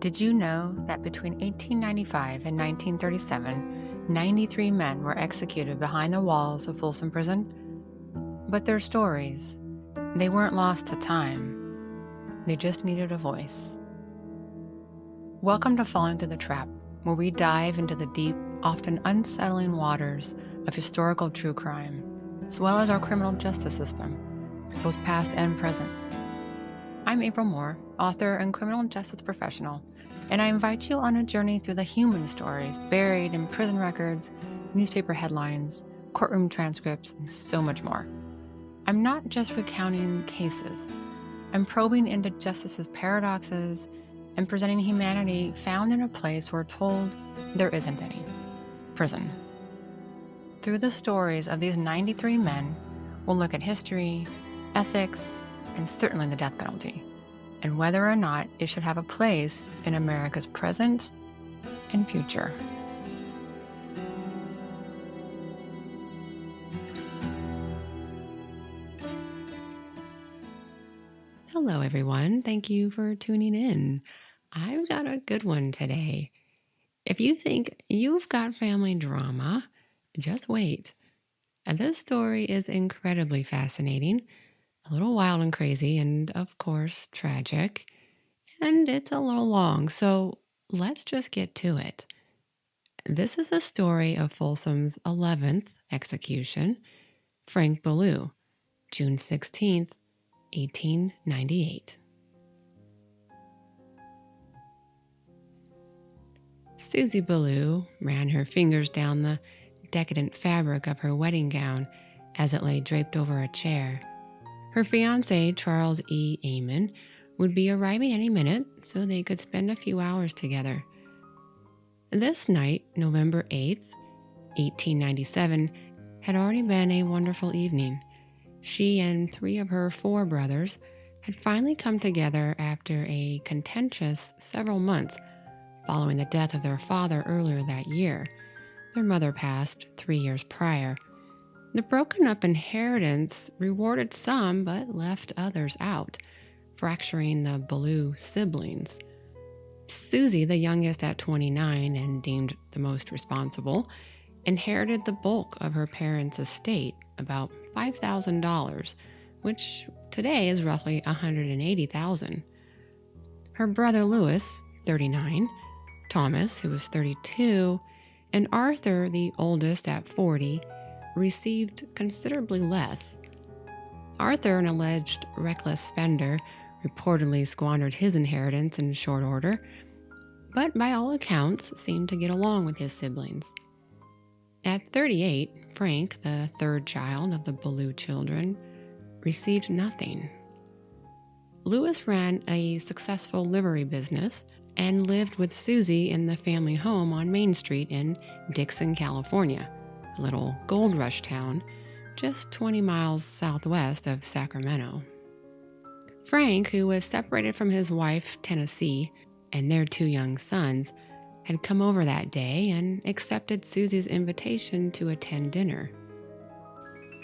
Did you know that between 1895 and 1937, 93 men were executed behind the walls of Folsom Prison? But their stories, they weren't lost to time. They just needed a voice. Welcome to Falling Through the Trap, where we dive into the deep, often unsettling waters of historical true crime, as well as our criminal justice system, both past and present. I'm April Moore, author and criminal justice professional, and I invite you on a journey through the human stories buried in prison records, newspaper headlines, courtroom transcripts, and so much more. I'm not just recounting cases. I'm probing into justice's paradoxes and presenting humanity found in a place we're told there isn't any: prison. Through the stories of these 93 men, we'll look at history, ethics, and certainly the death penalty, and whether or not it should have a place in America's present and future. Hello, everyone. Thank you for tuning in. I've got a good one today. If you think you've got family drama, just wait. This story is incredibly fascinating, a little wild and crazy, and of course, tragic. And it's a little long, so let's just get to it. This is a story of Folsom's 11th execution, Frank Belew, June 16th, 1898. Susie Belew ran her fingers down the decadent fabric of her wedding gown as it lay draped over a chair. Her fiancé, Charles E. Amon, would be arriving any minute, so they could spend a few hours together. This night, November 8th, 1897, had already been a wonderful evening. She and 3 of her 4 brothers had finally come together after a contentious several months following the death of their father earlier that year. Their mother passed 3 years prior. The broken-up inheritance rewarded some but left others out, fracturing the Belew siblings. Susie, the youngest at 29 and deemed the most responsible, inherited the bulk of her parents' estate, about $5,000, which today is roughly $180,000. Her brother Louis, 39, Thomas, who was 32, and Arthur, the oldest at 40, received considerably less. Arthur, an alleged reckless spender, reportedly squandered his inheritance in short order, but by all accounts seemed to get along with his siblings. At 38, Frank, the third child of the Belew children, received nothing. Louis ran a successful livery business and lived with Susie in the family home on Main Street in Dixon, California, a little gold rush town just 20 miles southwest of Sacramento. Frank, who was separated from his wife, Tennessee, and their 2 young sons, had come over that day and accepted Susie's invitation to attend dinner.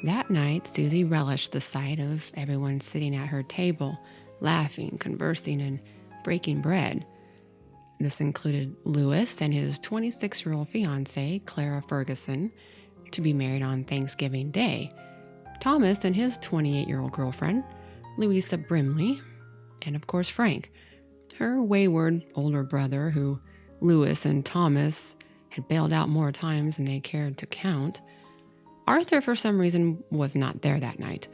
That night, Susie relished the sight of everyone sitting at her table, laughing, conversing, and breaking bread. This included Louis and his 26-year-old fiancée, Clara Ferguson, to be married on Thanksgiving Day, Thomas and his 28-year-old girlfriend, Louisa Brimley, and of course Frank, her wayward older brother who Louis and Thomas had bailed out more times than they cared to count. Arthur, for some reason, was not there that night,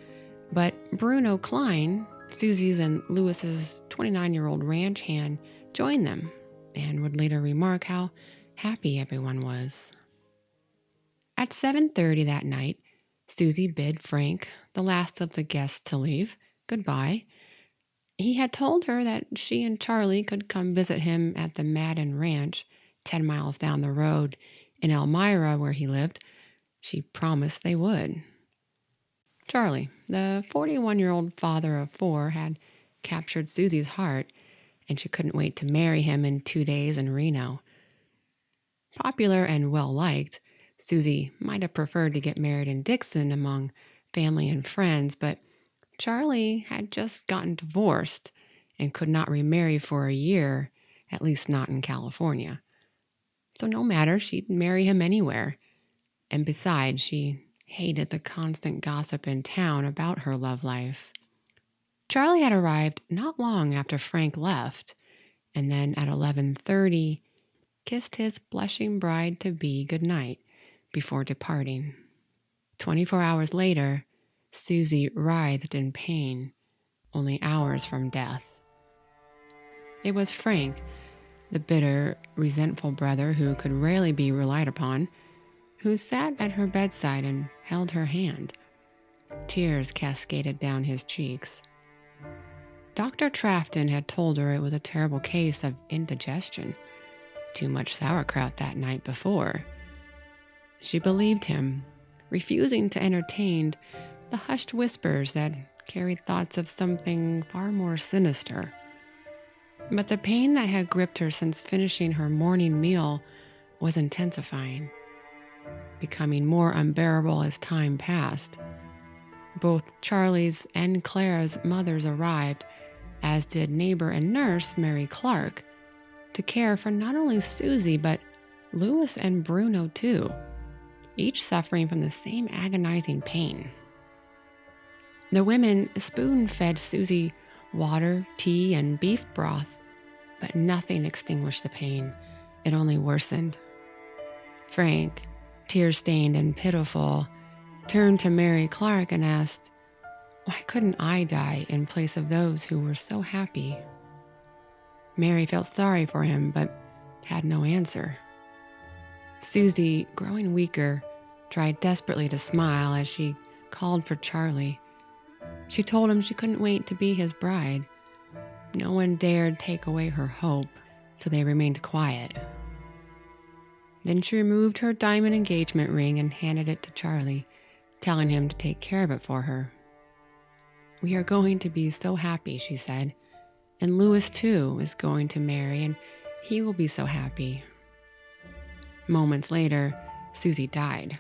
but Bruno Klein, Susie's and Louis's 29-year-old ranch hand, joined them and would later remark how happy everyone was. At 7:30 that night, Susie bid Frank, the last of the guests to leave, goodbye. He had told her that she and Charlie could come visit him at the Madden Ranch, 10 miles down the road in Elmira, where he lived. She promised they would. Charlie, the 41-year-old father of 4, had captured Susie's heart, and she couldn't wait to marry him in 2 days in Reno. Popular and well-liked, Susie might have preferred to get married in Dixon among family and friends, but Charlie had just gotten divorced and could not remarry for a year, at least not in California. So no matter, she'd marry him anywhere. And besides, she hated the constant gossip in town about her love life. Charlie had arrived not long after Frank left, and then at 11:30, kissed his blushing bride-to-be goodnight before departing. 24 hours later, Susie writhed in pain, only hours from death. It was Frank, the bitter, resentful brother who could rarely be relied upon, who sat at her bedside and held her hand. Tears cascaded down his cheeks. Dr. Trafton had told her it was a terrible case of indigestion, too much sauerkraut that night before. She believed him, refusing to entertain the hushed whispers that carried thoughts of something far more sinister. But the pain that had gripped her since finishing her morning meal was intensifying, becoming more unbearable as time passed. Both Charlie's and Clara's mothers arrived, as did neighbor and nurse Mary Clark, to care for not only Susie, but Louis and Bruno too, each suffering from the same agonizing pain. The women spoon-fed Susie water, tea, and beef broth, but nothing extinguished the pain. It only worsened. Frank, tear-stained and pitiful, turned to Mary Clark and asked, "Why couldn't I die in place of those who were so happy?" Mary felt sorry for him, but had no answer. Susie, growing weaker, tried desperately to smile as she called for Charlie. She told him she couldn't wait to be his bride. No one dared take away her hope, so they remained quiet. Then she removed her diamond engagement ring and handed it to Charlie, telling him to take care of it for her. "We are going to be so happy," she said. "And Louis, too, is going to marry, and he will be so happy." Moments later, Susie died.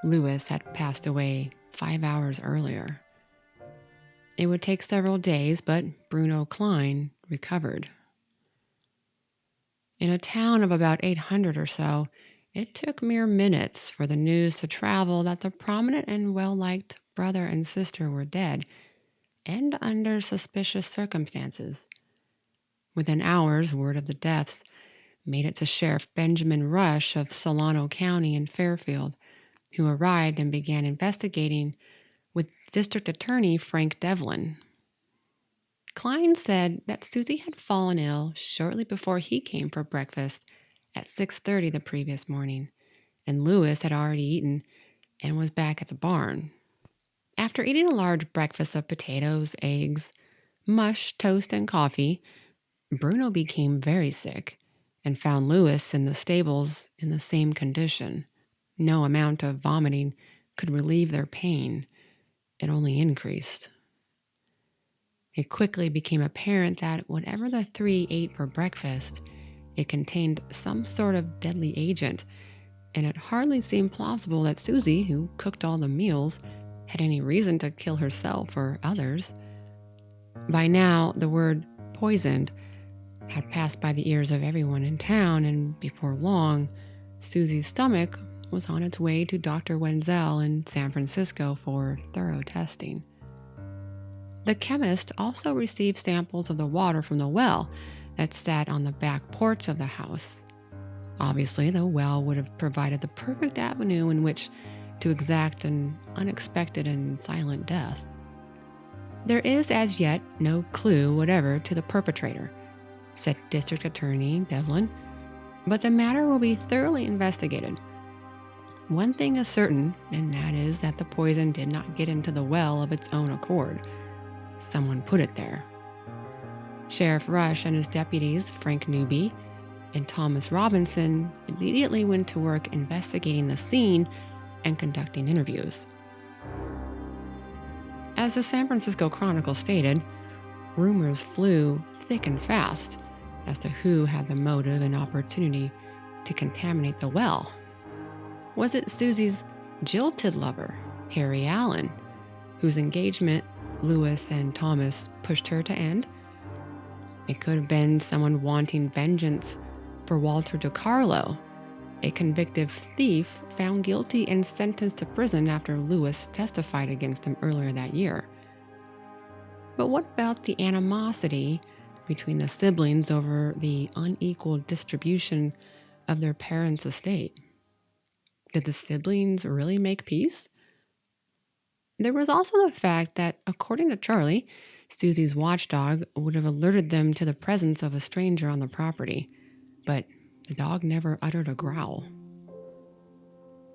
Louis had passed away 5 hours earlier. It would take several days, but Bruno Klein recovered. In a town of about 800 or so, it took mere minutes for the news to travel that the prominent and well-liked brother and sister were dead, and under suspicious circumstances. Within hours, word of the deaths made it to Sheriff Benjamin Rush of Solano County in Fairfield, who arrived and began investigating with District Attorney Frank Devlin. Klein said that Susie had fallen ill shortly before he came for breakfast at 6:30 the previous morning, and Louis had already eaten and was back at the barn. After eating a large breakfast of potatoes, eggs, mush, toast, and coffee, Bruno became very sick and found Louis in the stables in the same condition. No amount of vomiting could relieve their pain. It only increased. It quickly became apparent that whatever the three ate for breakfast, it contained some sort of deadly agent, and it hardly seemed plausible that Susie, who cooked all the meals, had any reason to kill herself or others. By now, the word poisoned had passed by the ears of everyone in town, and before long, Susie's stomach was on its way to Dr. Wenzel in San Francisco for thorough testing. The chemist also received samples of the water from the well that sat on the back porch of the house. Obviously, the well would have provided the perfect avenue in which to exact an unexpected and silent death. There is as yet no clue whatever to the perpetrator, said District Attorney Devlin, but the matter will be thoroughly investigated. One thing is certain, and that is that the poison did not get into the well of its own accord. Someone put it there. Sheriff Rush and his deputies, Frank Newby and Thomas Robinson, immediately went to work investigating the scene and conducting interviews. As the San Francisco Chronicle stated, rumors flew thick and fast as to who had the motive and opportunity to contaminate the well. Was it Susie's jilted lover, Harry Allen, whose engagement Louis and Thomas pushed her to end? It could have been someone wanting vengeance for Walter DiCarlo, a convicted thief found guilty and sentenced to prison after Lewis testified against him earlier that year. But what about the animosity between the siblings over the unequal distribution of their parents' estate? Did the siblings really make peace? There was also the fact that, according to Charlie, Susie's watchdog would have alerted them to the presence of a stranger on the property, but the dog never uttered a growl.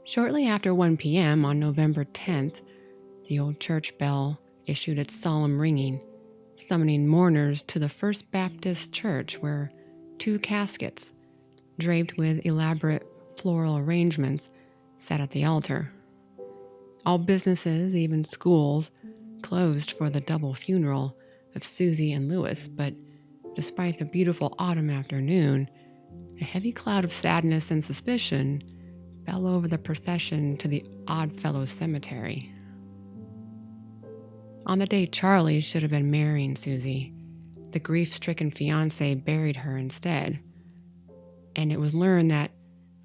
Shortly after 1 p.m. on November 10th, the old church bell issued its solemn ringing, summoning mourners to the First Baptist Church, where 2 caskets, draped with elaborate floral arrangements, sat at the altar. All businesses, even schools, closed for the double funeral of Susie and Lewis, but despite the beautiful autumn afternoon, a heavy cloud of sadness and suspicion fell over the procession to the Oddfellows Cemetery. On the day Charlie should have been marrying Susie, the grief-stricken fiancé buried her instead, and it was learned that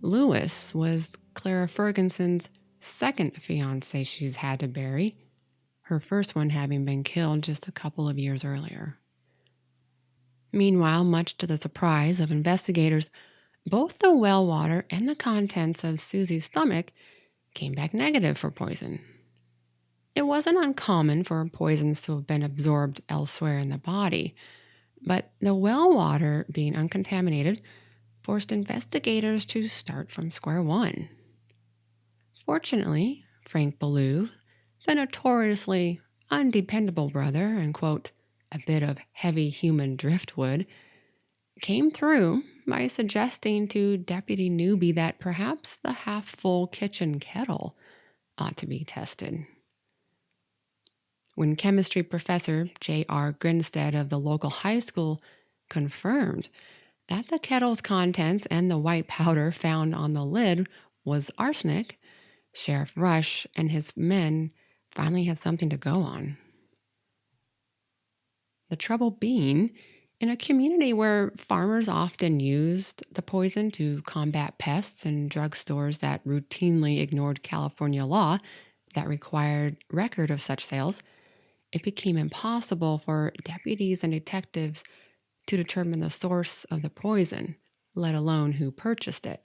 Lewis was Clara Ferguson's second fiancé she's had to bury, her first one having been killed just a couple of years earlier. Meanwhile, much to the surprise of investigators, both the well water and the contents of Susie's stomach came back negative for poison. It wasn't uncommon for poisons to have been absorbed elsewhere in the body, but the well water being uncontaminated forced investigators to start from square one. Fortunately, Frank Belew, the notoriously undependable brother and, quote, a bit of heavy human driftwood, came through by suggesting to Deputy Newby that perhaps the half-full kitchen kettle ought to be tested. When chemistry professor J.R. Grinstead of the local high school confirmed that the kettle's contents and the white powder found on the lid was arsenic, Sheriff Rush and his men finally had something to go on. The trouble being, in a community where farmers often used the poison to combat pests and drugstores that routinely ignored California law that required record of such sales, it became impossible for deputies and detectives to determine the source of the poison, let alone who purchased it.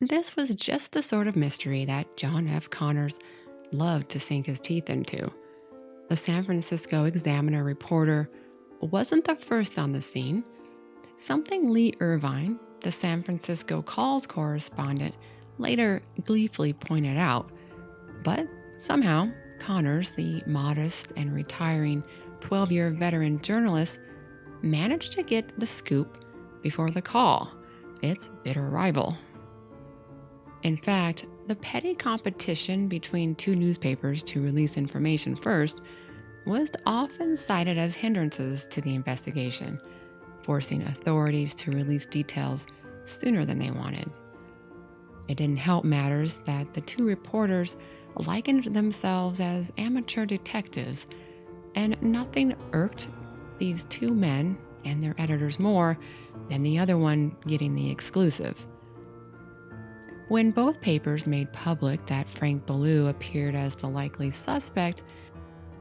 This was just the sort of mystery that John F. Connors loved to sink his teeth into. The San Francisco Examiner reporter wasn't the first on the scene, something Lee Irvine, the San Francisco Calls correspondent, later gleefully pointed out. But somehow, Connors, the modest and retiring 12-year veteran journalist, managed to get the scoop before the Call, its bitter rival. In fact, the petty competition between 2 newspapers to release information first was often cited as hindrances to the investigation, forcing authorities to release details sooner than they wanted. It didn't help matters that the 2 reporters likened themselves as amateur detectives, and nothing irked these 2 men and their editors more than the other one getting the exclusive. When both papers made public that Frank Belew appeared as the likely suspect,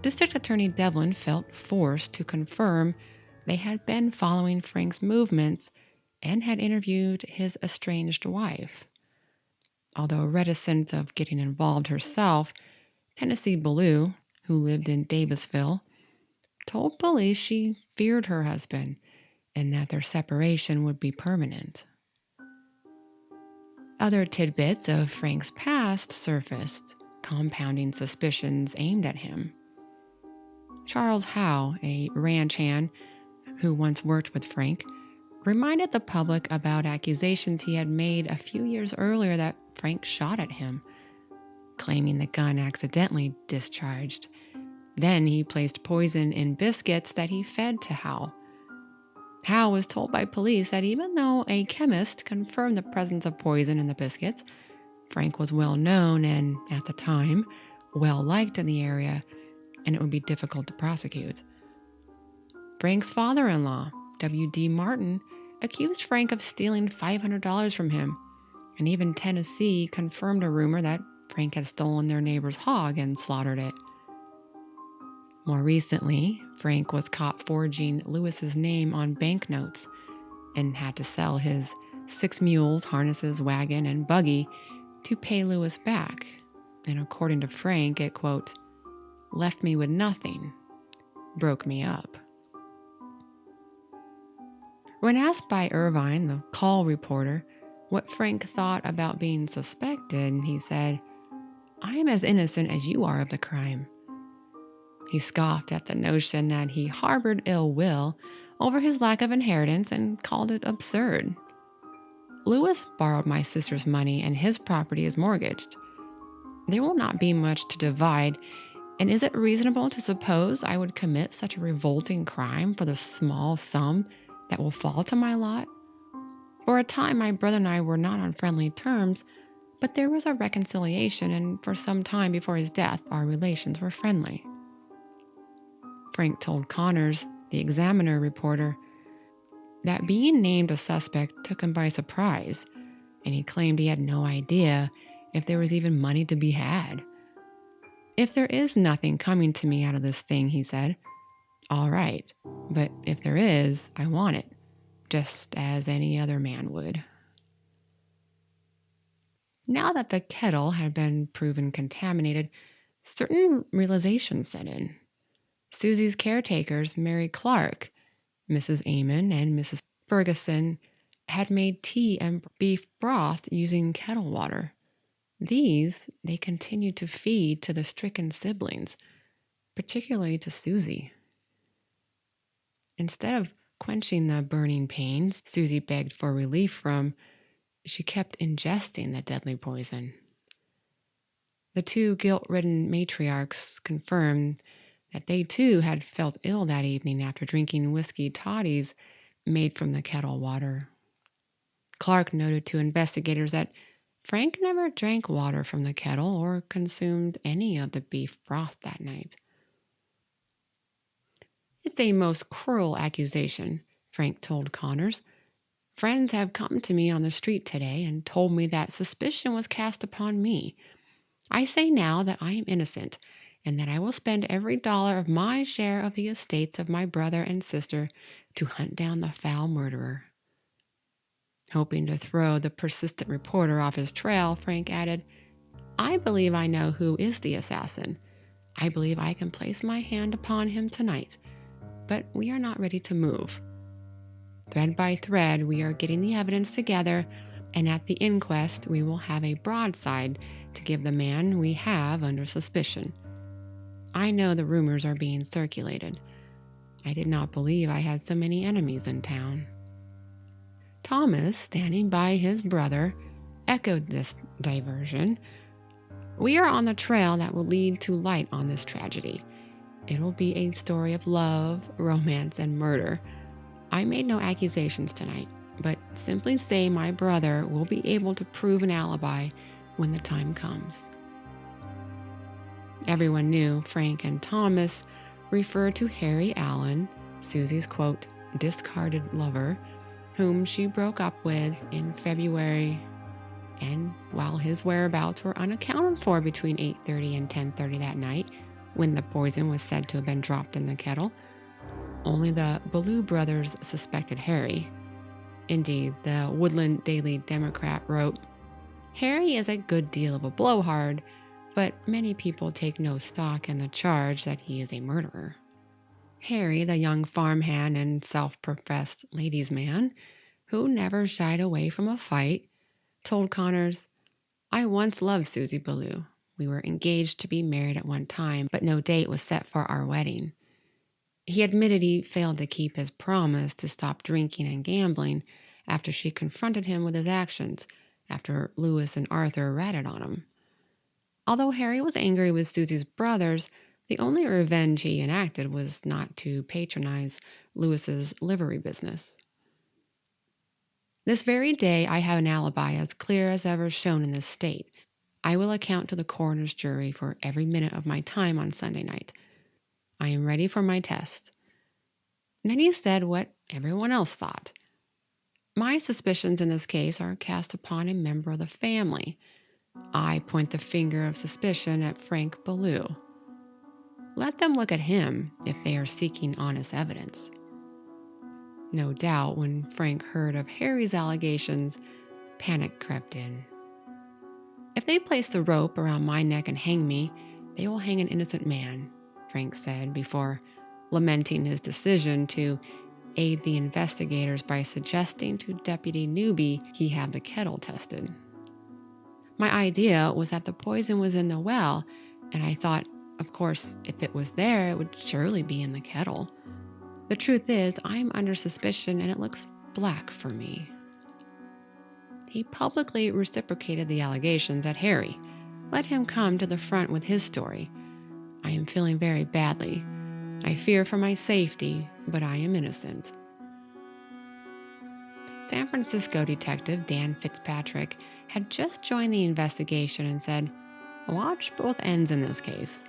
District Attorney Devlin felt forced to confirm they had been following Frank's movements and had interviewed his estranged wife. Although reticent of getting involved herself, Tennessee Belew, who lived in Davisville, told police she feared her husband and that their separation would be permanent. Other tidbits of Frank's past surfaced, compounding suspicions aimed at him. Charles Howe, a ranch hand who once worked with Frank, reminded the public about accusations he had made a few years earlier that Frank shot at him, claiming the gun accidentally discharged. Then he placed poison in biscuits that he fed to Howe. Howe was told by police that even though a chemist confirmed the presence of poison in the biscuits, Frank was well known and, at the time, well liked in the area, and it would be difficult to prosecute. Frank's father-in-law, W.D. Martin, accused Frank of stealing $500 from him, and even Tennessee confirmed a rumor that Frank had stolen their neighbor's hog and slaughtered it. More recently, Frank was caught forging Lewis's name on banknotes and had to sell his 6 mules, harnesses, wagon, and buggy to pay Lewis back. And according to Frank, it, quote, left me with nothing, broke me up. When asked by Irvine, the call reporter, what Frank thought about being suspected, he said, I am as innocent as you are of the crime. He scoffed at the notion that he harbored ill will over his lack of inheritance and called it absurd. Lewis borrowed my sister's money and his property is mortgaged. There will not be much to divide, and is it reasonable to suppose I would commit such a revolting crime for the small sum that will fall to my lot? For a time, my brother and I were not on friendly terms, but there was a reconciliation, and for some time before his death, our relations were friendly. Frank told Connors, the Examiner reporter, that being named a suspect took him by surprise, and he claimed he had no idea if there was even money to be had. If there is nothing coming to me out of this thing, he said, all right, but if there is, I want it, just as any other man would. Now that the kettle had been proven contaminated, certain realizations set in. Susie's caretakers, Mary Clark, Mrs. Amon, and Mrs. Ferguson, had made tea and beef broth using kettle water. These they continued to feed to the stricken siblings, particularly to Susie. Instead of quenching the burning pains Susie begged for relief from, she kept ingesting the deadly poison. The two guilt-ridden matriarchs confirmed that they too had felt ill that evening after drinking whiskey toddies made from the kettle water. Clark noted to investigators that Frank never drank water from the kettle or consumed any of the beef broth that night. It's a most cruel accusation, Frank told Connors. Friends have come to me on the street today and told me that suspicion was cast upon me. I say now that I am innocent and that I will spend every dollar of my share of the estates of my brother and sister to hunt down the foul murderer. Hoping to throw the persistent reporter off his trail, Frank added, I believe I know who is the assassin. I believe I can place my hand upon him tonight, but we are not ready to move. Thread by thread, we are getting the evidence together, and at the inquest, we will have a broadside to give the man we have under suspicion. I know the rumors are being circulated. I did not believe I had so many enemies in town. Thomas, standing by his brother, echoed this diversion. We are on the trail that will lead to light on this tragedy. It will be a story of love, romance, and murder. I made no accusations tonight, but simply say my brother will be able to prove an alibi when the time comes. Everyone knew Frank and Thomas referred to Harry Allen, Susie's, quote, discarded lover, whom she broke up with in February, and while his whereabouts were unaccounted for between 8:30 and 10:30 that night, when the poison was said to have been dropped in the kettle, only the Belew brothers suspected Harry. Indeed, the Woodland Daily Democrat wrote, Harry is a good deal of a blowhard, but many people take no stock in the charge that he is a murderer. Harry, the young farmhand and self-professed ladies' man, who never shied away from a fight, told Connors, I once loved Susie Belew. We were engaged to be married at one time, but no date was set for our wedding. He admitted he failed to keep his promise to stop drinking and gambling after she confronted him with his actions, after Lewis and Arthur ratted on him. Although Harry was angry with Susie's brothers, the only revenge he enacted was not to patronize Lewis's livery business. This very day I have an alibi as clear as ever shown in this state. I will account to the coroner's jury for every minute of my time on Sunday night. I am ready for my test. Then he said what everyone else thought. My suspicions in this case are cast upon a member of the family. I point the finger of suspicion at Frank Belew. Let them look at him if they are seeking honest evidence. No doubt, when Frank heard of Harry's allegations, panic crept in. If they place the rope around my neck and hang me, they will hang an innocent man, Frank said before lamenting his decision to aid the investigators by suggesting to Deputy Newby he have the kettle tested. My idea was that the poison was in the well, and I thought, of course, if it was there, it would surely be in the kettle. The truth is, I'm under suspicion and it looks black for me. He publicly reciprocated the allegations at Harry. Let him come to the front with his story. I am feeling very badly. I fear for my safety, but I am innocent. San Francisco detective Dan Fitzpatrick had just joined the investigation and said, "Watch both ends in this case.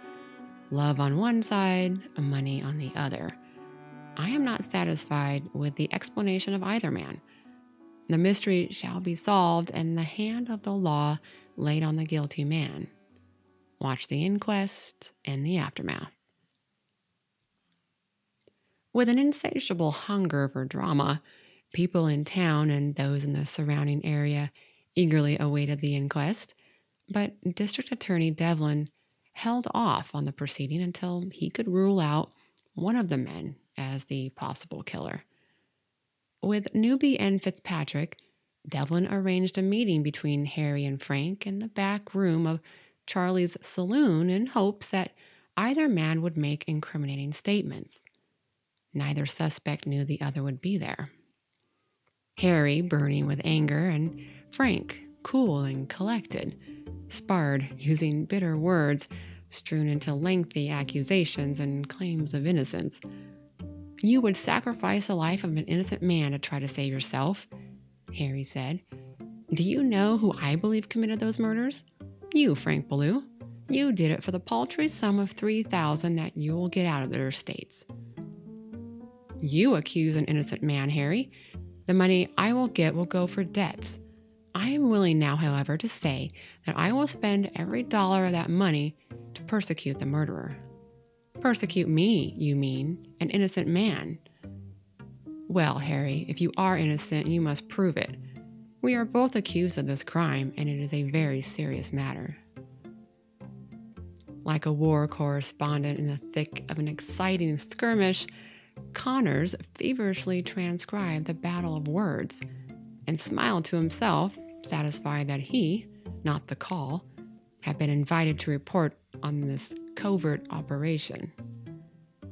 Love on one side, money on the other. I am not satisfied with the explanation of either man. The mystery shall be solved and the hand of the law laid on the guilty man. Watch the inquest and the aftermath." With an insatiable hunger for drama, people in town and those in the surrounding area eagerly awaited the inquest, but District Attorney Devlin held off on the proceeding until he could rule out one of the men as the possible killer. With Newby and Fitzpatrick, Devlin arranged a meeting between Harry and Frank in the back room of Charlie's saloon in hopes that either man would make incriminating statements. Neither suspect knew the other would be there. Harry, burning with anger, and Frank, cool and collected, sparred using bitter words strewn into lengthy accusations and claims of innocence. "You would sacrifice the life of an innocent man to try to save yourself," Harry said. "Do you know who I believe committed those murders? You, Frank Belew. You did it for the paltry sum of $3,000 that you'll get out of their estates." "You accuse an innocent man, Harry. The money I will get will go for debts. I am willing now, however, to say that I will spend every dollar of that money to persecute the murderer." "Persecute me, you mean, an innocent man?" "Well, Harry, if you are innocent, you must prove it. We are both accused of this crime, and it is a very serious matter." Like a war correspondent in the thick of an exciting skirmish, Connors feverishly transcribed the battle of words and smiled to himself, satisfied that he, not the call, had been invited to report on this covert operation.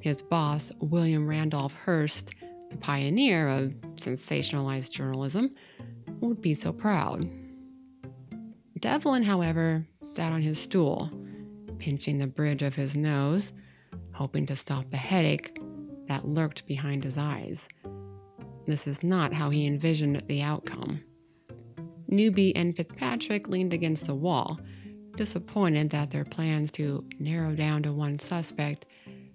His boss, William Randolph Hearst, the pioneer of sensationalized journalism, would be so proud. Devlin, however, sat on his stool, pinching the bridge of his nose, hoping to stop the headache that lurked behind his eyes. This is not how he envisioned the outcome. Newby and Fitzpatrick leaned against the wall, disappointed that their plans to narrow down to one suspect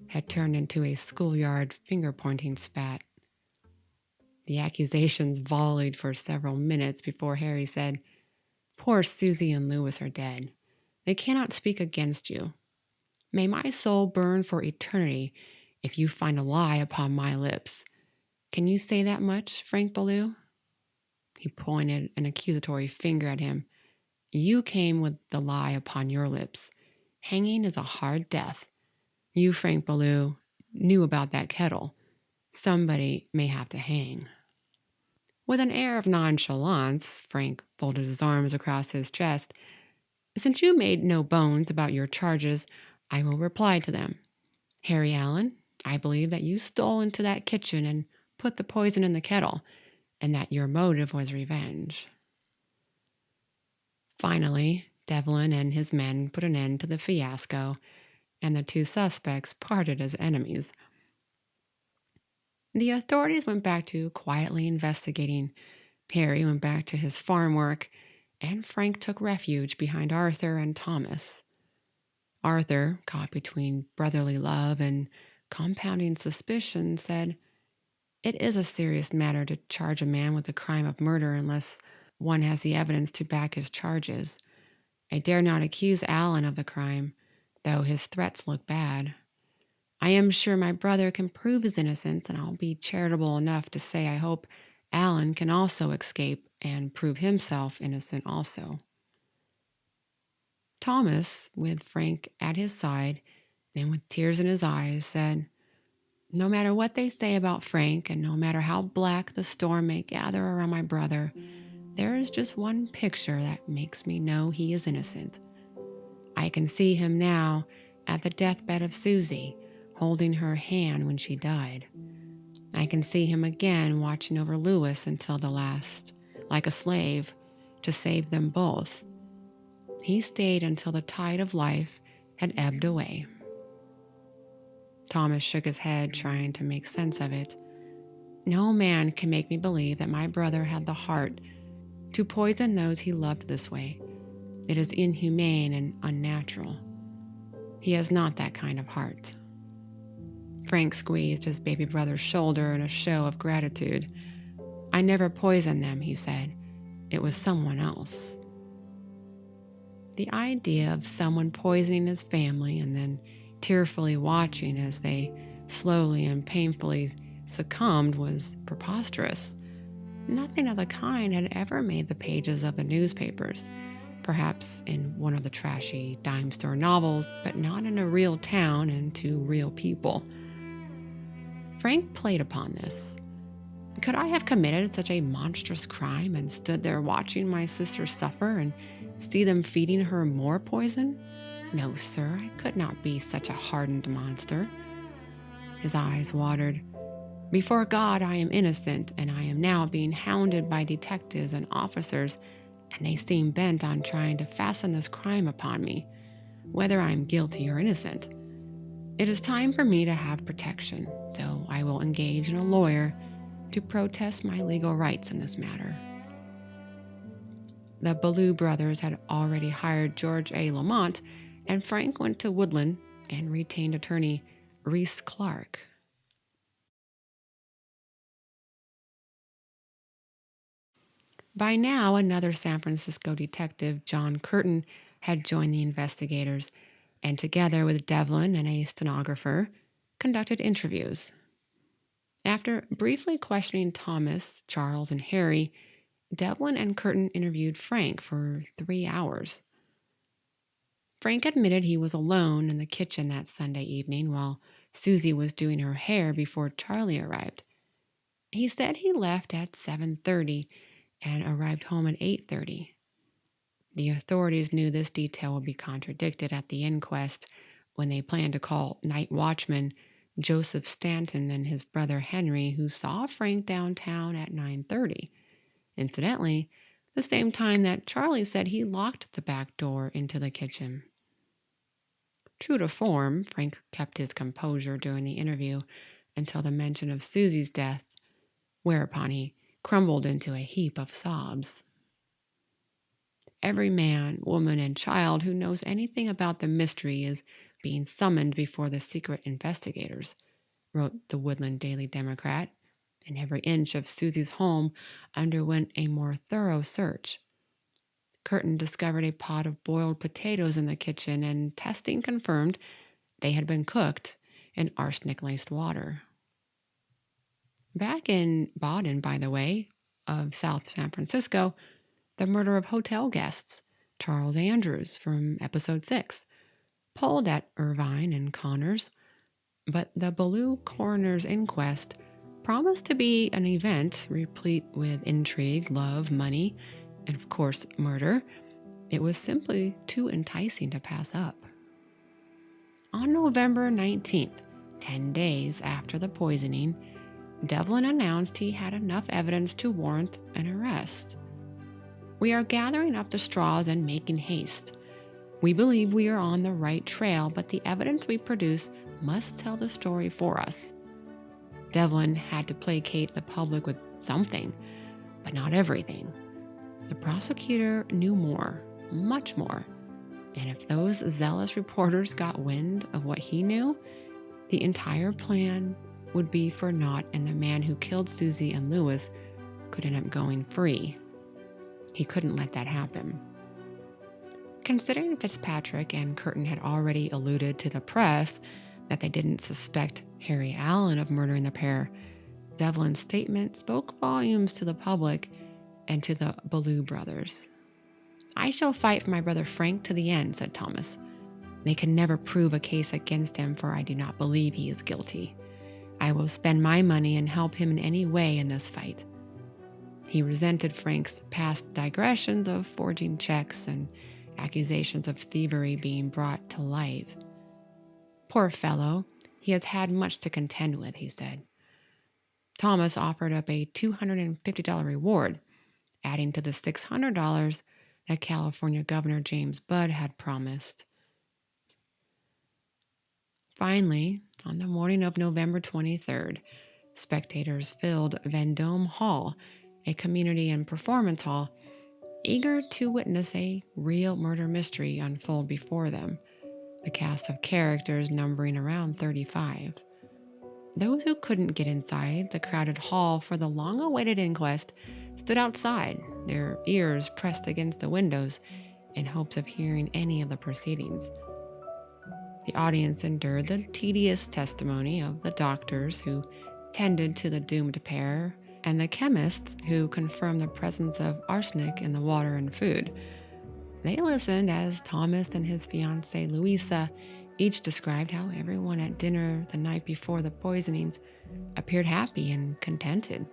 had turned into a schoolyard finger-pointing spat. The accusations volleyed for several minutes before Harry said, "Poor Susie and Louis are dead. They cannot speak against you. May my soul burn for eternity if you find a lie upon my lips. Can you say that much, Frank Belew?" He pointed an accusatory finger at him. "You came with the lie upon your lips. Hanging is a hard death. You, Frank Belew, knew about that kettle. Somebody may have to hang." With an air of nonchalance, Frank folded his arms across his chest. "Since you made no bones about your charges, I will reply to them. Harry Allen, I believe that you stole into that kitchen and put the poison in the kettle, and that your motive was revenge." Finally, Devlin and his men put an end to the fiasco, and the two suspects parted as enemies. The authorities went back to quietly investigating. Harry went back to his farm work, and Frank took refuge behind Arthur and Thomas. Arthur, caught between brotherly love and compounding suspicion, said, It is a serious matter to charge a man with the crime of murder unless one has the evidence to back his charges. I dare not accuse Alan of the crime, though his threats look bad. I am sure my brother can prove his innocence, and I'll be charitable enough to say I hope Alan can also escape and prove himself innocent also. Thomas, with Frank at his side and with tears in his eyes, said, "No matter what they say about Frank, and no matter how black the storm may gather around my brother, there is just one picture that makes me know he is innocent. I can see him now at the deathbed of Susie, holding her hand when she died. I can see him again watching over Lewis until the last, like a slave, to save them both. He stayed until the tide of life had ebbed away." Thomas shook his head, trying to make sense of it. "No man can make me believe that my brother had the heart to poison those he loved this way. It is inhumane and unnatural. He has not that kind of heart." Frank squeezed his baby brother's shoulder in a show of gratitude. "I never poisoned them," he said. "It was someone else." The idea of someone poisoning his family and then tearfully watching as they slowly and painfully succumbed was preposterous. Nothing of the kind had ever made the pages of the newspapers, perhaps in one of the trashy dime store novels, but not in a real town and to real people. Frank played upon this. Could I have committed such a monstrous crime and stood there watching my sister suffer and see them feeding her more poison? No, sir, I could not be such a hardened monster. His eyes watered. Before God, I am innocent, and I am now being hounded by detectives and officers, and they seem bent on trying to fasten this crime upon me, whether I am guilty or innocent. It is time for me to have protection, so I will engage in a lawyer to protest my legal rights in this matter. The Belew brothers had already hired George A. Lamont, and Frank went to Woodland and retained attorney Reese Clark. By now, another San Francisco detective, John Curtin, had joined the investigators, and together with Devlin and a stenographer, conducted interviews. After briefly questioning Thomas, Charles, and Harry, Devlin and Curtin interviewed Frank for 3 hours. Frank admitted he was alone in the kitchen that Sunday evening while Susie was doing her hair before Charlie arrived. He said he left at 7:30 and arrived home at 8:30. The authorities knew this detail would be contradicted at the inquest when they planned to call night watchman Joseph Stanton and his brother Henry, who saw Frank downtown at 9:30. Incidentally, the same time that Charlie said he locked the back door into the kitchen. True to form, Frank kept his composure during the interview until the mention of Susie's death, whereupon he crumbled into a heap of sobs. Every man, woman, and child who knows anything about the mystery is being summoned before the secret investigators, wrote the Woodland Daily Democrat, and every inch of Susie's home underwent a more thorough search. Curtin discovered a pot of boiled potatoes in the kitchen, and testing confirmed they had been cooked in arsenic-laced water. Back in Baden, by the way, of South San Francisco, the murder of hotel guests, Charles Andrews from episode 6, pulled at Irvine and Connors, but the Belew coroner's inquest promised to be an event replete with intrigue, love, money, and of course murder. It was simply too enticing to pass up. On November 19th, 10 days after the poisoning, Devlin announced he had enough evidence to warrant an arrest. "We are gathering up the straws and making haste. We believe we are on the right trail, but the evidence we produce must tell the story for us." Devlin had to placate the public with something, but not everything. The prosecutor knew more, much more, and if those zealous reporters got wind of what he knew, the entire plan would be for naught, and the man who killed Susie and Lewis could end up going free. He couldn't let that happen. Considering Fitzpatrick and Curtin had already alluded to the press that they didn't suspect Harry Allen of murdering the pair, Devlin's statement spoke volumes to the public and to the Belew brothers. "I shall fight for my brother Frank to the end," said Thomas. "They can never prove a case against him, for I do not believe he is guilty. I will spend my money and help him in any way in this fight." He resented Frank's past digressions of forging checks and accusations of thievery being brought to light. "Poor fellow, he has had much to contend with," he said. Thomas offered up a $250 reward, adding to the $600 that California Governor James Budd had promised. Finally, on the morning of November 23rd, spectators filled Vendome Hall, a community and performance hall, eager to witness a real murder mystery unfold before them, the cast of characters numbering around 35. Those who couldn't get inside the crowded hall for the long-awaited inquest stood outside, their ears pressed against the windows in hopes of hearing any of the proceedings. The audience endured the tedious testimony of the doctors who tended to the doomed pair and the chemists who confirmed the presence of arsenic in the water and food. They listened as Thomas and his fiancée Louisa each described how everyone at dinner the night before the poisonings appeared happy and contented.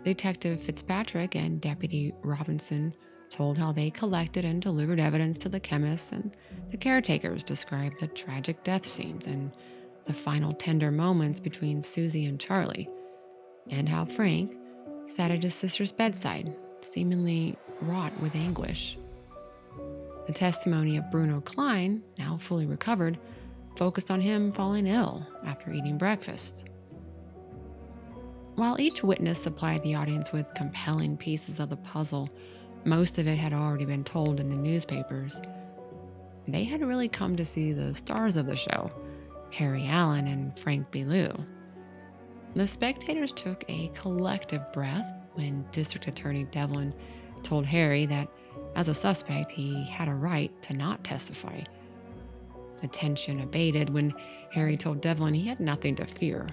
Detective Fitzpatrick and Deputy Robinson told how they collected and delivered evidence to the chemists, and the caretakers described the tragic death scenes and the final tender moments between Susie and Charlie, and how Frank sat at his sister's bedside, seemingly wrought with anguish. The testimony of Bruno Klein, now fully recovered, focused on him falling ill after eating breakfast. While each witness supplied the audience with compelling pieces of the puzzle, most of it had already been told in the newspapers. They had really come to see the stars of the show, Harry Allen and Frank Belew. The spectators took a collective breath when District Attorney Devlin told Harry that as a suspect, he had a right to not testify. The tension abated when Harry told Devlin he had nothing to fear.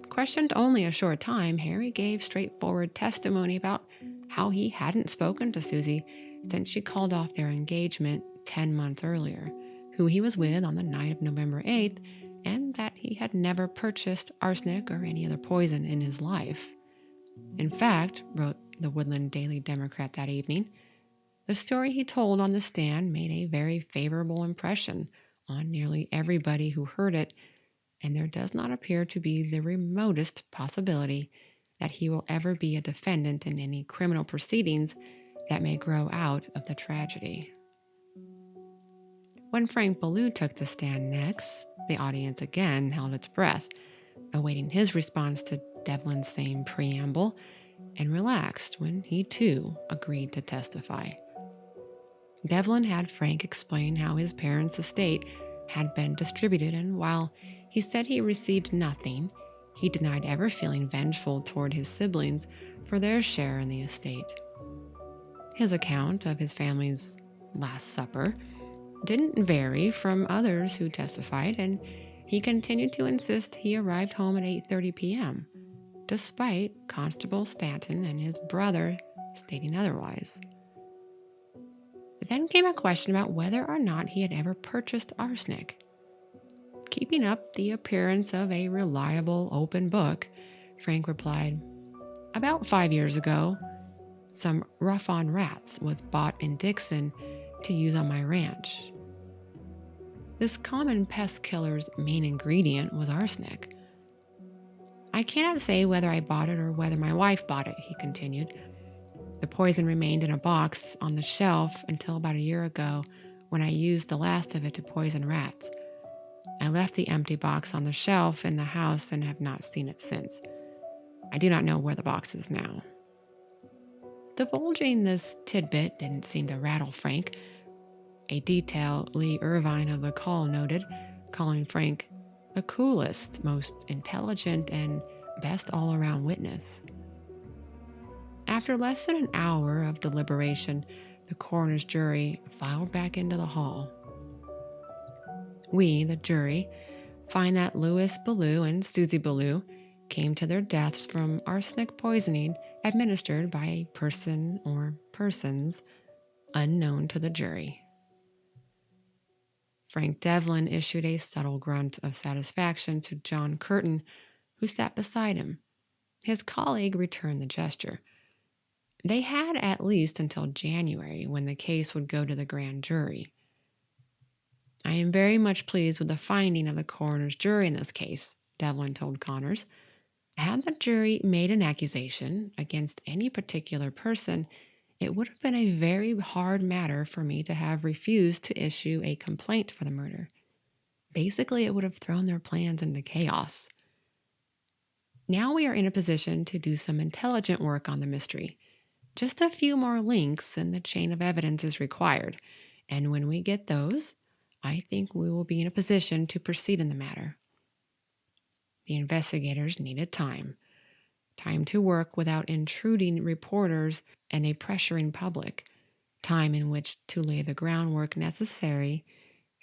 Questioned only a short time, Harry gave straightforward testimony about how he hadn't spoken to Susie since she called off their engagement 10 months earlier, who he was with on the night of November 8th, and that he had never purchased arsenic or any other poison in his life. In fact, wrote the Woodland Daily Democrat that evening, the story he told on the stand made a very favorable impression on nearly everybody who heard it, and there does not appear to be the remotest possibility that he will ever be a defendant in any criminal proceedings that may grow out of the tragedy. When Frank Belew took the stand next, the audience again held its breath, awaiting his response to Devlin's same preamble, and relaxed when he too agreed to testify. Devlin had Frank explain how his parents' estate had been distributed, and while he said he received nothing, he denied ever feeling vengeful toward his siblings for their share in the estate. His account of his family's Last Supper didn't vary from others who testified, and he continued to insist he arrived home at 8:30 p.m., despite Constable Stanton and his brother stating otherwise. Then came a question about whether or not he had ever purchased arsenic. Keeping up the appearance of a reliable open book, Frank replied, "About 5 years ago, some rough-on rats was bought in Dixon to use on my ranch. This common pest killer's main ingredient was arsenic. I cannot say whether I bought it or whether my wife bought it," he continued. "The poison remained in a box on the shelf until about a year ago, when I used the last of it to poison rats. I left the empty box on the shelf in the house and have not seen it since. I do not know where the box is now." Divulging this tidbit didn't seem to rattle Frank. A detail Lee Irvine of the Call noted, calling Frank the coolest, most intelligent, and best all-around witness. After less than an hour of deliberation, the coroner's jury filed back into the hall. We, the jury, find that Louis Belew and Susie Belew came to their deaths from arsenic poisoning administered by a person or persons unknown to the jury. Frank Devlin issued a subtle grunt of satisfaction to John Curtin, who sat beside him. His colleague returned the gesture. They had at least until January, when the case would go to the grand jury. I am very much pleased with the finding of the coroner's jury in this case, Devlin told Connors. Had the jury made an accusation against any particular person, it would have been a very hard matter for me to have refused to issue a complaint for the murder. Basically, it would have thrown their plans into chaos. Now we are in a position to do some intelligent work on the mystery. Just a few more links in the chain of evidence is required, and when we get those, I think we will be in a position to proceed in the matter. The investigators needed time to work without intruding reporters and a pressuring public, time in which to lay the groundwork necessary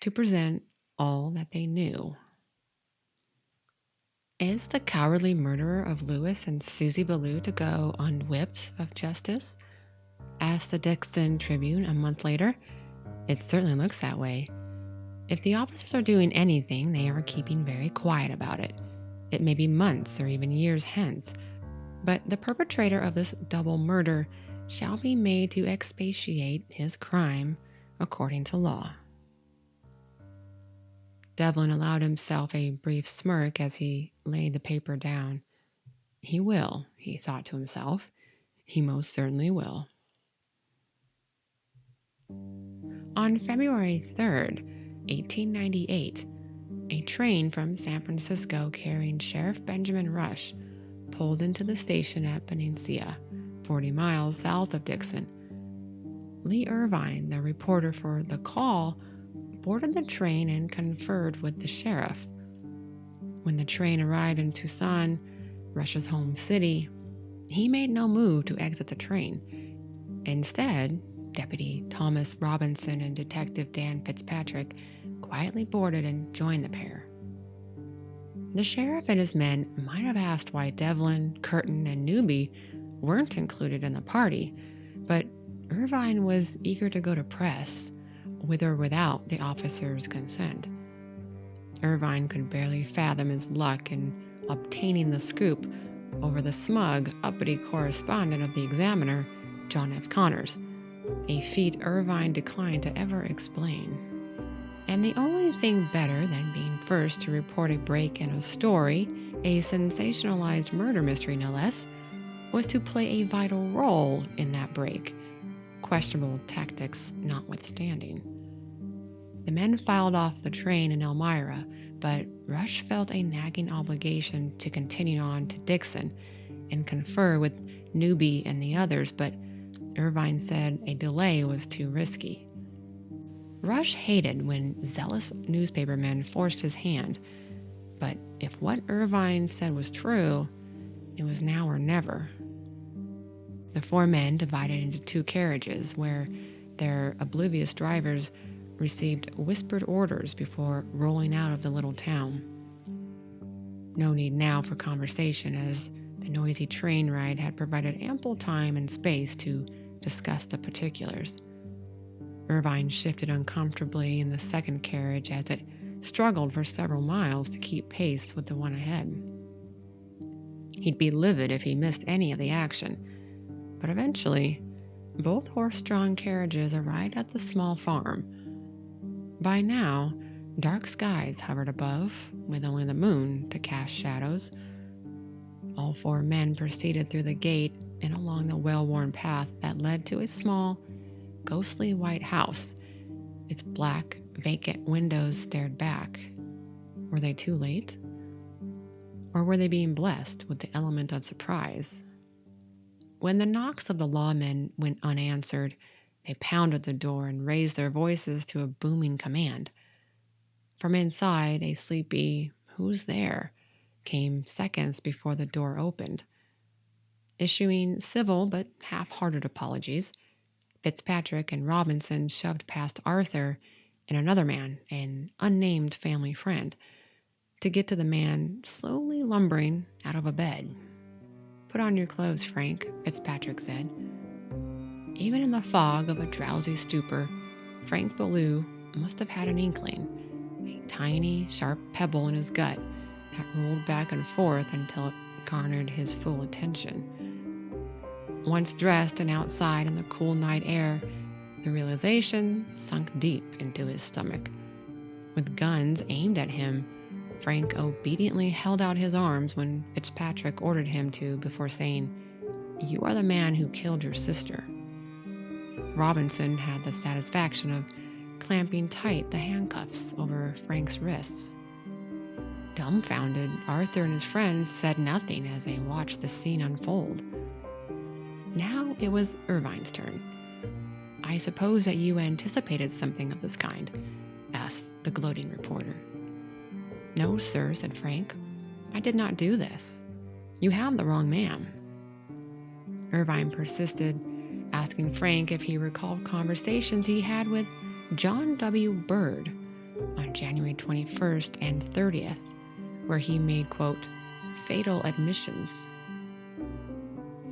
to present all that they knew. Is the cowardly murderer of Louis and Susie Belew to go unwhipped of justice? Asked the Dixon Tribune a month later. It certainly looks that way. If the officers are doing anything, they are keeping very quiet about it. It may be months or even years hence, but the perpetrator of this double murder shall be made to expiate his crime according to law. Devlin allowed himself a brief smirk as he laid the paper down. He will, he thought to himself. He most certainly will. On February 3rd, 1898, a train from San Francisco carrying Sheriff Benjamin Rush pulled into the station at Benicia, 40 miles south of Dixon. Lee Irvine, the reporter for The Call, boarded the train and conferred with the sheriff. When the train arrived in Tucson, Rush's home city, he made no move to exit the train. Instead, Deputy Thomas Robinson and Detective Dan Fitzpatrick quietly boarded and joined the pair. The sheriff and his men might have asked why Devlin, Curtin, and Newby weren't included in the party, but Irvine was eager to go to press, with or without the officer's consent. Irvine could barely fathom his luck in obtaining the scoop over the smug, uppity correspondent of the Examiner, John F. Connors, a feat Irvine declined to ever explain. And the only thing better than being first to report a break in a story, a sensationalized murder mystery no less, was to play a vital role in that break, questionable tactics notwithstanding. The men filed off the train in Elmira, but Rush felt a nagging obligation to continue on to Dixon and confer with Newby and the others, but Irvine said a delay was too risky. Rush hated when zealous newspapermen forced his hand, but if what Irvine said was true, it was now or never. The four men divided into two carriages where their oblivious drivers received whispered orders before rolling out of the little town. No need now for conversation, as the noisy train ride had provided ample time and space to discuss the particulars. Irvine shifted uncomfortably in the second carriage as it struggled for several miles to keep pace with the one ahead. He'd be livid if he missed any of the action, but eventually, both horse-drawn carriages arrived at the small farm. By now, dark skies hovered above, with only the moon to cast shadows. All four men proceeded through the gate and along the well-worn path that led to a small, ghostly white house. Its black, vacant windows stared back. Were they too late? Or were they being blessed with the element of surprise? When the knocks of the lawmen went unanswered, they pounded the door and raised their voices to a booming command. From inside, a sleepy, "Who's there?" came seconds before the door opened. Issuing civil but half-hearted apologies, Fitzpatrick and Robinson shoved past Arthur and another man, an unnamed family friend, to get to the man slowly lumbering out of a bed. "Put on your clothes, Frank," Fitzpatrick said. Even in the fog of a drowsy stupor, Frank Belew must have had an inkling, a tiny, sharp pebble in his gut that rolled back and forth until it garnered his full attention. Once dressed and outside in the cool night air, the realization sunk deep into his stomach. With guns aimed at him, Frank obediently held out his arms when Fitzpatrick ordered him to before saying, "You are the man who killed your sister." Robinson had the satisfaction of clamping tight the handcuffs over Frank's wrists. Dumbfounded, Arthur and his friends said nothing as they watched the scene unfold. Now it was Irvine's turn. "I suppose that you anticipated something of this kind?" asked the gloating reporter. "No, sir," said Frank. "I did not do this. You have the wrong man." Irvine persisted, asking Frank if he recalled conversations he had with John W. Bird on January 21st and 30th, where he made, quote, "fatal admissions."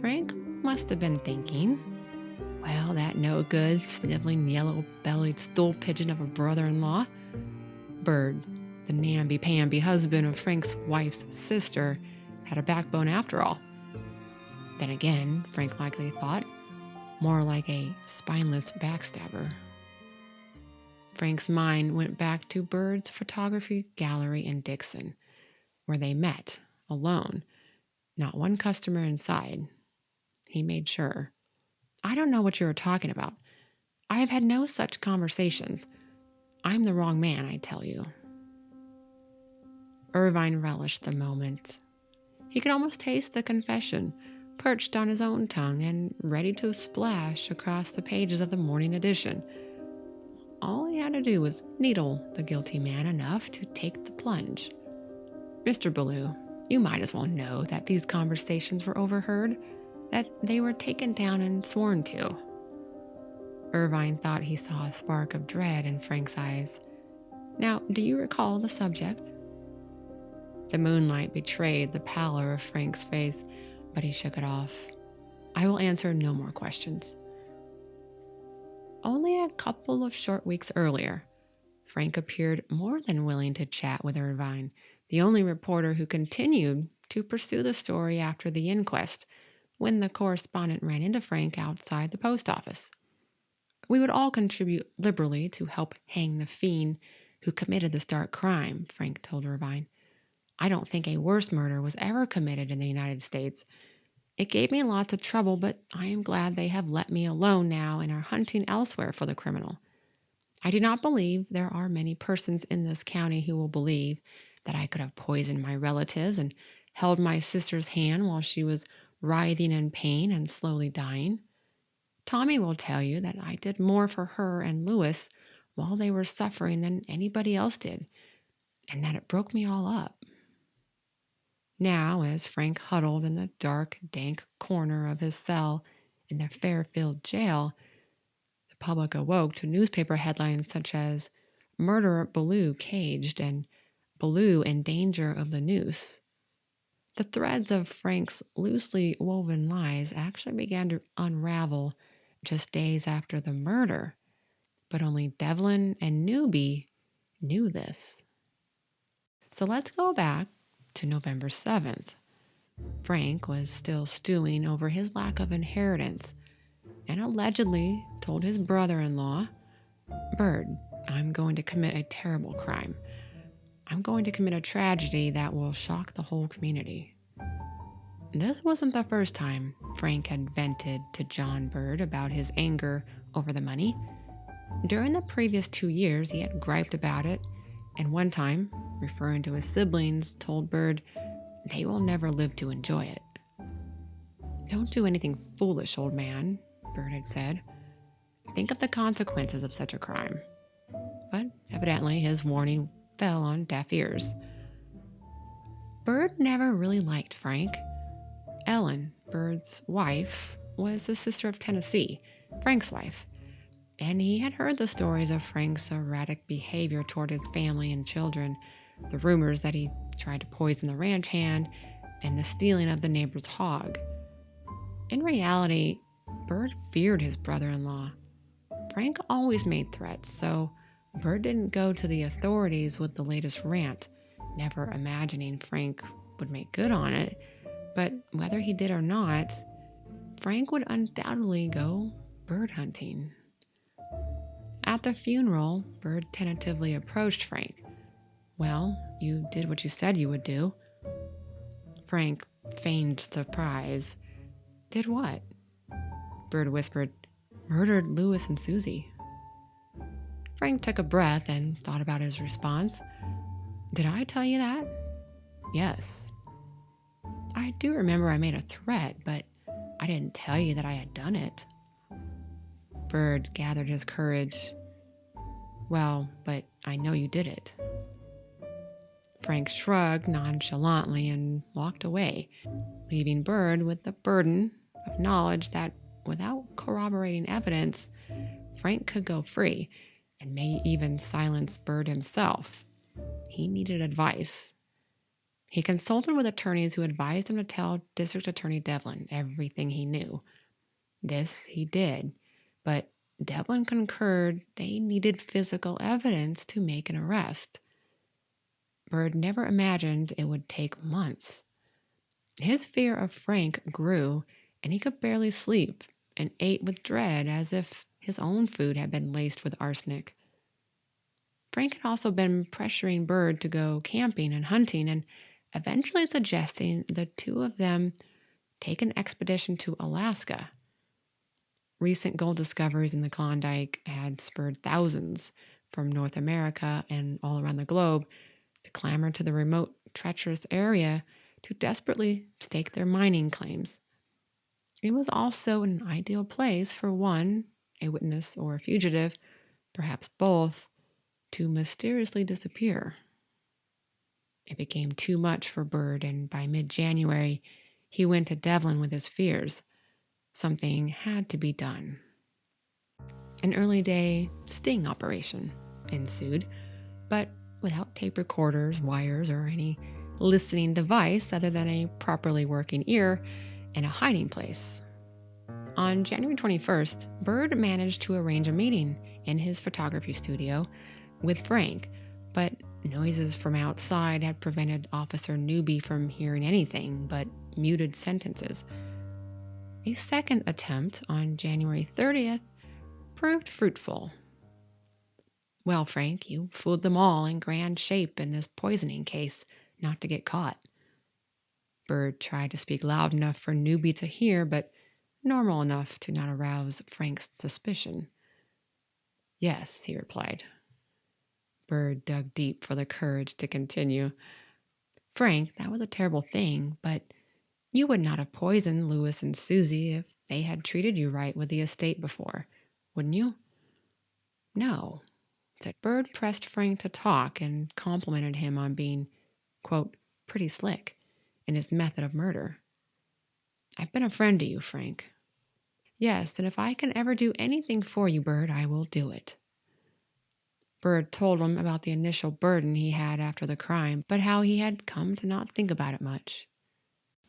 Frank must have been thinking, well, that no-good, sniveling, yellow-bellied stool pigeon of a brother-in-law. Bird, the namby-pamby husband of Frank's wife's sister, had a backbone after all. Then again, Frank likely thought, more like a spineless backstabber. Frank's mind went back to Bird's photography gallery in Dixon, where they met, alone, not one customer inside. He made sure. "I don't know what you are talking about. I have had no such conversations. I'm the wrong man, I tell you." Irvine relished the moment. He could almost taste the confession, perched on his own tongue and ready to splash across the pages of the morning edition. All he had to do was needle the guilty man enough to take the plunge. "Mr. Belew, you might as well know that these conversations were overheard, that they were taken down and sworn to." Irvine thought he saw a spark of dread in Frank's eyes. "Now, do you recall the subject?" The moonlight betrayed the pallor of Frank's face, but he shook it off. "I will answer no more questions." Only a couple of short weeks earlier, Frank appeared more than willing to chat with Irvine, the only reporter who continued to pursue the story after the inquest, when the correspondent ran into Frank outside the post office. "We would all contribute liberally to help hang the fiend who committed this dark crime," Frank told Irvine. "I don't think a worse murder was ever committed in the United States. It gave me lots of trouble, but I am glad they have let me alone now and are hunting elsewhere for the criminal. I do not believe there are many persons in this county who will believe that I could have poisoned my relatives and held my sister's hand while she was writhing in pain and slowly dying. Tommy will tell you that I did more for her and Louis while they were suffering than anybody else did, and that it broke me all up." Now, as Frank huddled in the dark, dank corner of his cell in the Fairfield jail, the public awoke to newspaper headlines such as "Murderer Belew Caged" and "Belew in Danger of the Noose." The threads of Frank's loosely woven lies actually began to unravel just days after the murder, but only Devlin and Newby knew this. So let's go back to November 7th. Frank was still stewing over his lack of inheritance and allegedly told his brother-in-law, "Bird, I'm going to commit a terrible crime. I'm going to commit a tragedy that will shock the whole community." This wasn't the first time Frank had vented to John Bird about his anger over the money. During the previous 2 years, he had griped about it, and one time, referring to his siblings, told Bird they will never live to enjoy it. "Don't do anything foolish, old man," Bird had said. "Think of the consequences of such a crime." But evidently his warning fell on deaf ears. Bird never really liked Frank. Ellen, Bird's wife, was the sister of Tennessee, Frank's wife, and he had heard the stories of Frank's erratic behavior toward his family and children, the rumors that he tried to poison the ranch hand, and the stealing of the neighbor's hog. In reality, Bird feared his brother-in-law. Frank always made threats, so Bird didn't go to the authorities with the latest rant, never imagining Frank would make good on it. But whether he did or not, Frank would undoubtedly go bird hunting. At the funeral, Bird tentatively approached Frank. "Well, you did what you said you would do." Frank feigned surprise. "Did what?" Bird whispered, "Murdered Lewis and Susie." Frank took a breath and thought about his response. "Did I tell you that?" "Yes." "I do remember I made a threat, but I didn't tell you that I had done it." Bird gathered his courage. "Well, but I know you did it." Frank shrugged nonchalantly and walked away, leaving Bird with the burden of knowledge that without corroborating evidence, Frank could go free and may even silence Bird himself. He needed advice. He consulted with attorneys who advised him to tell District Attorney Devlin everything he knew. This he did, but Devlin concurred they needed physical evidence to make an arrest. Bird never imagined it would take months. His fear of Frank grew, and he could barely sleep and ate with dread as if his own food had been laced with arsenic. Frank had also been pressuring Bird to go camping and hunting and eventually suggesting the two of them take an expedition to Alaska. Recent gold discoveries in the Klondike had spurred thousands from North America and all around the globe to clamor to the remote, treacherous area to desperately stake their mining claims. It was also an ideal place for one, a witness or a fugitive, perhaps both, to mysteriously disappear. It became too much for Bird, and by mid-January, he went to Devlin with his fears. Something had to be done. An early day sting operation ensued, but without tape recorders, wires, or any listening device other than a properly working ear and a hiding place. On January 21st, Bird managed to arrange a meeting in his photography studio with Frank, but noises from outside had prevented Officer Newby from hearing anything but muted sentences. A second attempt on January 30th proved fruitful. "Well, Frank, you fooled them all in grand shape in this poisoning case, not to get caught." Bird tried to speak loud enough for Newby to hear, but normal enough to not arouse Frank's suspicion. "Yes," he replied. Bird dug deep for the courage to continue. "Frank, that was a terrible thing, but you would not have poisoned Lewis and Susie if they had treated you right with the estate before, wouldn't you?" "No," said Bird. Pressed Frank to talk and complimented him on being, quote, "pretty slick" in his method of murder. "I've been a friend to you, Frank." "Yes, and if I can ever do anything for you, Bird, I will do it." Bird told him about the initial burden he had after the crime, but how he had come to not think about it much.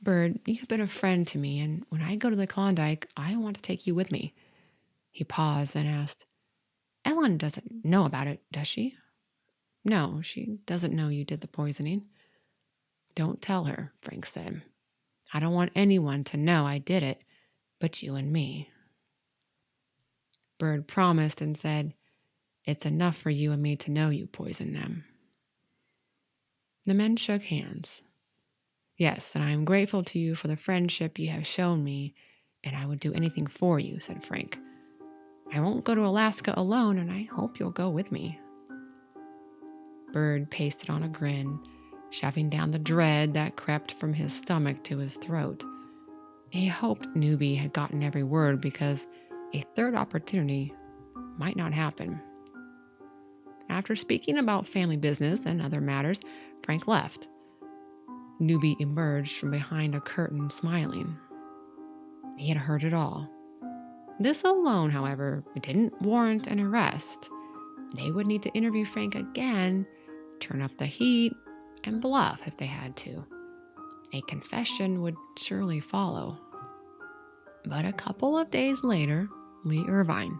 "Bird, you've been a friend to me, and when I go to the Klondike, I want to take you with me." He paused and asked, "Ellen doesn't know about it, does she?" "No, she doesn't know you did the poisoning." "Don't tell her," Frank said. "I don't want anyone to know I did it, but you and me." Bird promised and said, "It's enough for you and me to know you poisoned them." The men shook hands. "Yes, and I am grateful to you for the friendship you have shown me, and I would do anything for you," said Frank. "I won't go to Alaska alone, and I hope you'll go with me." Bird pasted on a grin, shoving down the dread that crept from his stomach to his throat. He hoped Newby had gotten every word because a third opportunity might not happen. After speaking about family business and other matters, Frank left. Newby emerged from behind a curtain smiling. He had heard it all. This alone, however, didn't warrant an arrest. They would need to interview Frank again, turn up the heat, and bluff if they had to. A confession would surely follow. But a couple of days later, Lee Irvine,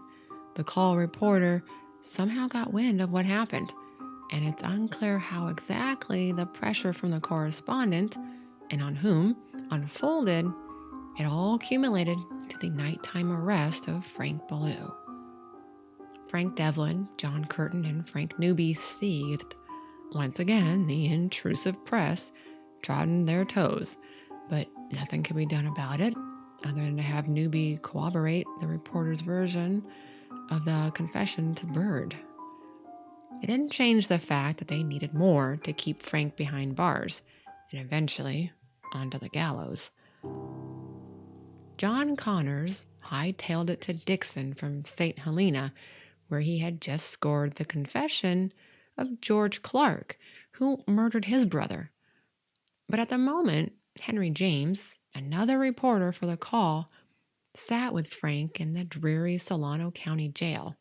the call reporter, somehow got wind of what happened, and it's unclear how exactly the pressure from the correspondent, and on whom, unfolded. It all accumulated to the nighttime arrest of Frank Belew. Frank Devlin, John Curtin, and Frank Newby seethed. Once again, the intrusive press trod on their toes, but nothing could be done about it other than to have Newby corroborate the reporter's version of the confession to Byrd. It didn't change the fact that they needed more to keep Frank behind bars, and eventually onto the gallows. John Connors hightailed it to Dixon from St. Helena, where he had just scored the confession of George Clark, who murdered his brother. But at the moment, Henry James, another reporter for the call, sat with Frank in the dreary Solano County Jail.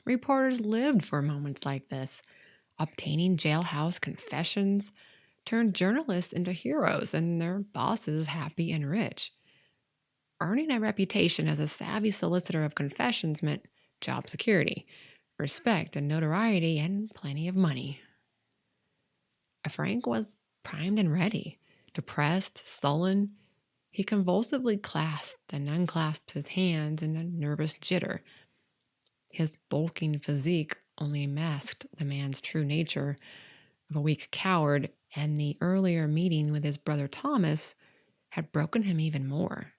Reporters lived for moments like this, obtaining jailhouse confessions turned journalists into heroes and their bosses happy and rich. Earning a reputation as a savvy solicitor of confessions meant job security, respect and notoriety, and plenty of money. Frank was primed and ready. Depressed, sullen, he convulsively clasped and unclasped his hands in a nervous jitter. His bulking physique only masked the man's true nature of a weak coward, and the earlier meeting with his brother Thomas had broken him even more.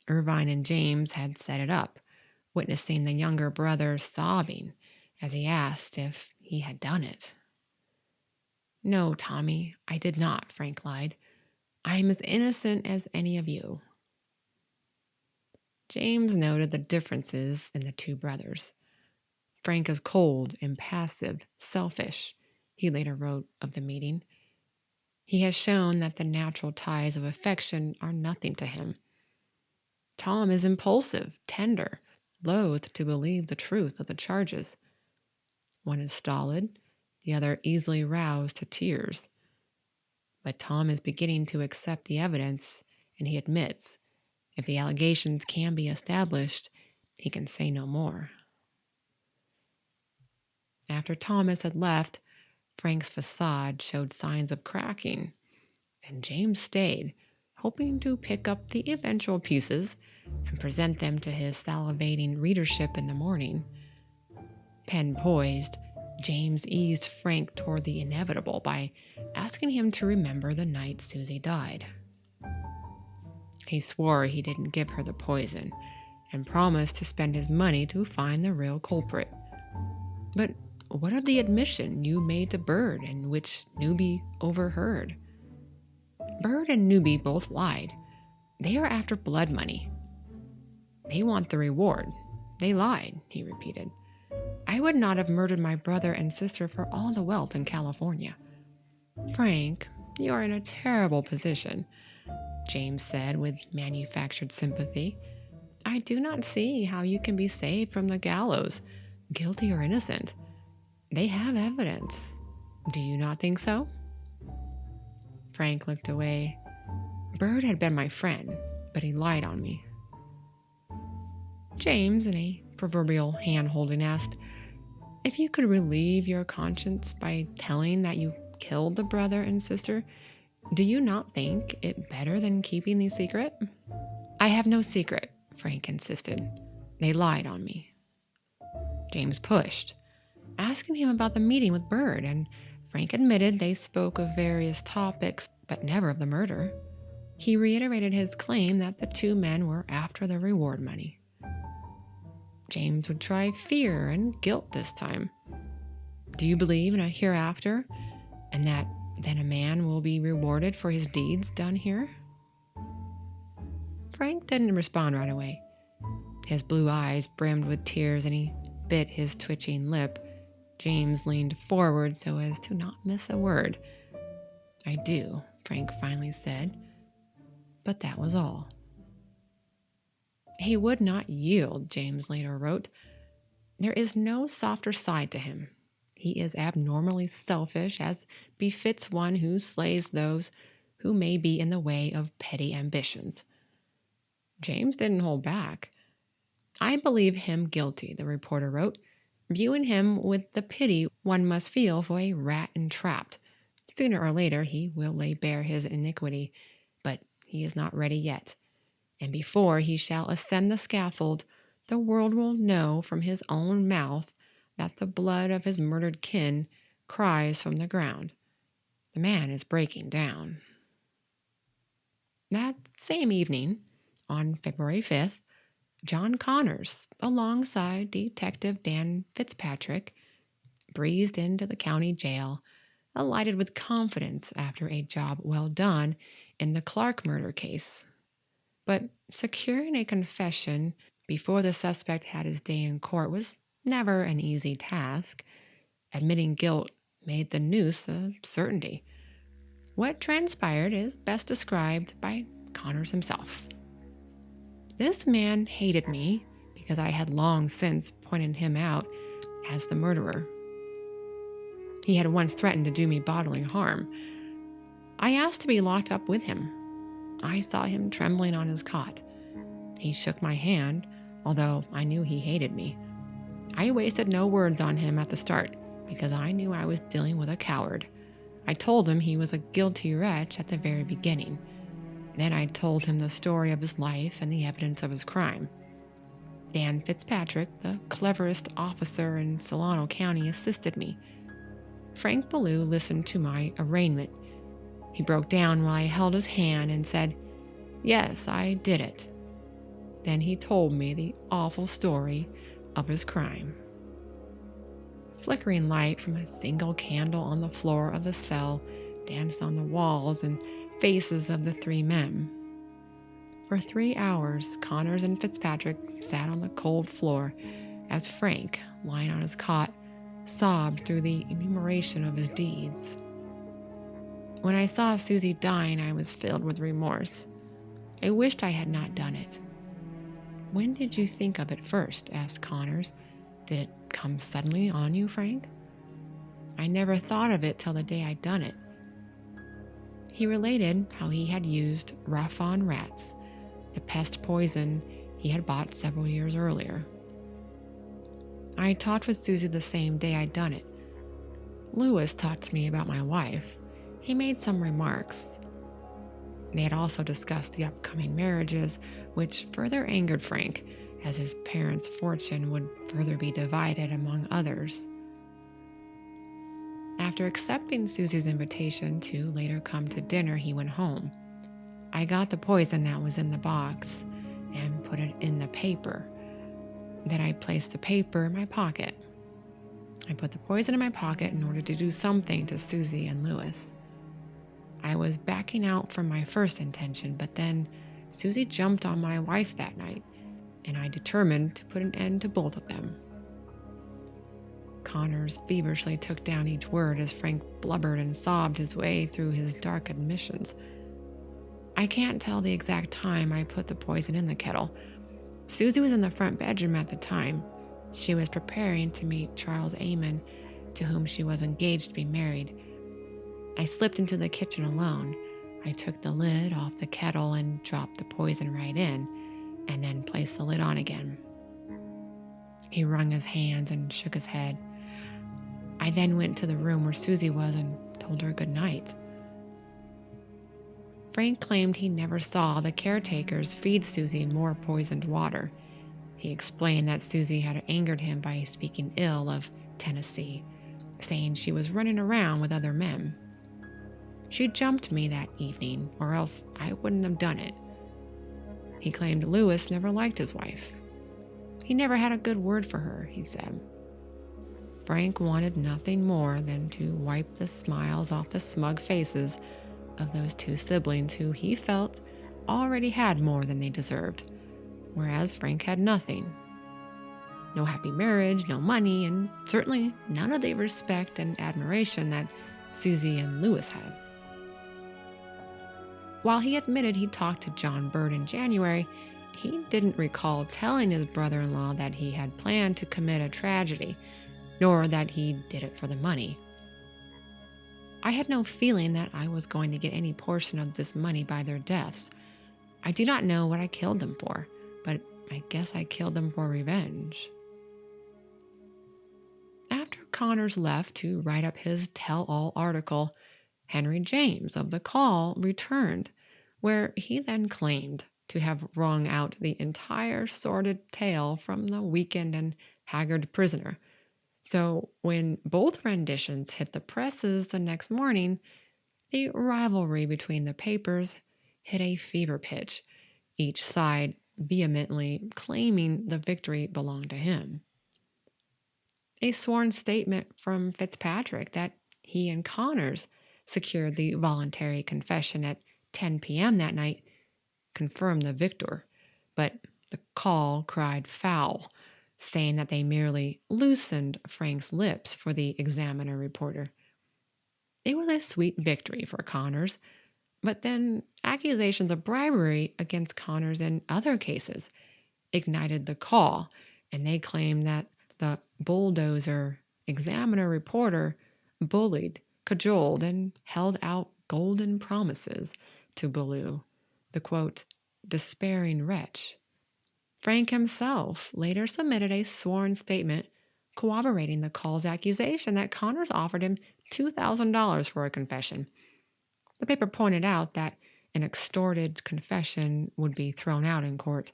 Irvine and James had set it up, witnessing the younger brother sobbing as he asked if he had done it. "No, Tommy, I did not," Frank lied. "I am as innocent as any of you." James noted the differences in the two brothers. Frank is cold, impassive, selfish, he later wrote of the meeting. He has shown that the natural ties of affection are nothing to him. Tom is impulsive, tender, loath to believe the truth of the charges. One is stolid, the other easily roused to tears. But Tom is beginning to accept the evidence, and he admits, if the allegations can be established, he can say no more. After Thomas had left, Frank's facade showed signs of cracking, and James stayed, hoping to pick up the eventual pieces and present them to his salivating readership in the morning. Pen poised, James eased Frank toward the inevitable by asking him to remember the night Susie died. He swore he didn't give her the poison and promised to spend his money to find the real culprit. "But what of the admission you made to Byrd and which Newby overheard?" "Byrd and Newby both lied. They are after blood money. They want the reward. They lied," he repeated. "I would not have murdered my brother and sister for all the wealth in California." "Frank, you are in a terrible position," James said with manufactured sympathy. "I do not see how you can be saved from the gallows, guilty or innocent. They have evidence. Do you not think so?" Frank looked away. "Byrd had been my friend, but he lied on me." James, in a proverbial hand-holding, asked, "If you could relieve your conscience by telling that you killed the brother and sister, do you not think it better than keeping the secret?" "I have no secret," Frank insisted. "They lied on me." James pushed, asking him about the meeting with Byrd, and Frank admitted they spoke of various topics, but never of the murder. He reiterated his claim that the two men were after the reward money. James would try fear and guilt this time. "Do you believe in a hereafter, and that then a man will be rewarded for his deeds done here?" Frank didn't respond right away. His blue eyes brimmed with tears, and he bit his twitching lip. James leaned forward so as to not miss a word. "I do," Frank finally said, but that was all. "He would not yield," James later wrote. "There is no softer side to him. He is abnormally selfish, as befits one who slays those who may be in the way of petty ambitions." James didn't hold back. "I believe him guilty," the reporter wrote, viewing him with the pity one must feel for a rat entrapped. "Sooner or later he will lay bare his iniquity, but he is not ready yet. And before he shall ascend the scaffold, the world will know from his own mouth that the blood of his murdered kin cries from the ground. The man is breaking down." That same evening, on February 5th, John Connors, alongside Detective Dan Fitzpatrick, breezed into the county jail, alighted with confidence after a job well done in the Clark murder case. But securing a confession before the suspect had his day in court was never an easy task. Admitting guilt made the noose a certainty. What transpired is best described by Connors himself. "This man hated me because I had long since pointed him out as the murderer. He had once threatened to do me bodily harm. I asked to be locked up with him. I saw him trembling on his cot. He shook my hand, although I knew he hated me. I wasted no words on him at the start because I knew I was dealing with a coward. I told him he was a guilty wretch at the very beginning. Then I told him the story of his life and the evidence of his crime. Dan Fitzpatrick, the cleverest officer in Solano County, assisted me. Frank Belew listened to my arraignment. He broke down while I held his hand and said, 'Yes, I did it.' Then he told me the awful story of his crime." Flickering light from a single candle on the floor of the cell danced on the walls and faces of the three men. For 3 hours, Connors and Fitzpatrick sat on the cold floor as Frank, lying on his cot, sobbed through the enumeration of his deeds. "When I saw Susie dying, I was filled with remorse. I wished I had not done it." "When did you think of it first?" asked Connors. "Did it come suddenly on you, Frank?" "I never thought of it till the day I'd done it." He related how he had used rough on rats, the pest poison he had bought several years earlier. "I talked with Susie the same day I'd done it. Lewis talked to me about my wife. He made some remarks. They had also discussed the upcoming marriages, which further angered Frank, as his parents' fortune would further be divided among others. After accepting Susie's invitation to later come to dinner, he went home. "I got the poison that was in the box and put it in the paper. Then I placed the paper in my pocket. I put the poison in my pocket in order to do something to Susie and Lewis. I was backing out from my first intention, but then Susie jumped on my wife that night, and I determined to put an end to both of them." Connors feverishly took down each word as Frank blubbered and sobbed his way through his dark admissions. "I can't tell the exact time I put the poison in the kettle. Susie was in the front bedroom at the time. She was preparing to meet Charles Amon, to whom she was engaged to be married. I slipped into the kitchen alone. I took the lid off the kettle and dropped the poison right in, and then placed the lid on again." He wrung his hands and shook his head. "I then went to the room where Susie was and told her good night." Frank claimed he never saw the caretakers feed Susie more poisoned water. He explained that Susie had angered him by speaking ill of Tennessee, saying she was running around with other men. "She jumped me that evening, or else I wouldn't have done it." He claimed Lewis never liked his wife. "He never had a good word for her," he said. Frank wanted nothing more than to wipe the smiles off the smug faces of those two siblings who he felt already had more than they deserved, whereas Frank had nothing. No happy marriage, no money, and certainly none of the respect and admiration that Susie and Lewis had. While he admitted he talked to John Bird in January, he didn't recall telling his brother-in-law that he had planned to commit a tragedy, nor that he did it for the money. I had no feeling that I was going to get any portion of this money by their deaths. I do not know what I killed them for, but I guess I killed them for revenge. After Connors left to write up his tell-all article, Henry James of the Call returned, where he then claimed to have wrung out the entire sordid tale from the weakened and haggard prisoner. So when both renditions hit the presses the next morning, the rivalry between the papers hit a fever pitch, each side vehemently claiming the victory belonged to him. A sworn statement from Fitzpatrick that he and Connors secured the voluntary confession at 10 p.m. that night confirmed the victor, but the Call cried foul, saying that they merely loosened Frank's lips for the Examiner reporter. It was a sweet victory for Connors, but then accusations of bribery against Connors in other cases ignited the Call, and they claimed that the bulldozer Examiner reporter bullied, cajoled, and held out golden promises to Belew, the, quote, despairing wretch. Frank himself later submitted a sworn statement corroborating the Call's accusation that Connors offered him $2,000 for a confession. The paper pointed out that an extorted confession would be thrown out in court.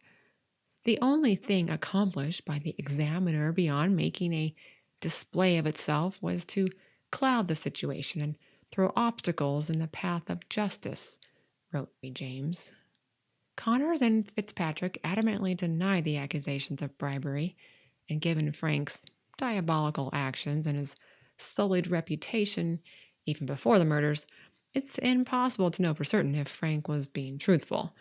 The only thing accomplished by the Examiner beyond making a display of itself was to cloud the situation and throw obstacles in the path of justice, wrote James. Connors and Fitzpatrick adamantly denied the accusations of bribery, and given Frank's diabolical actions and his sullied reputation even before the murders, it's impossible to know for certain if Frank was being truthful.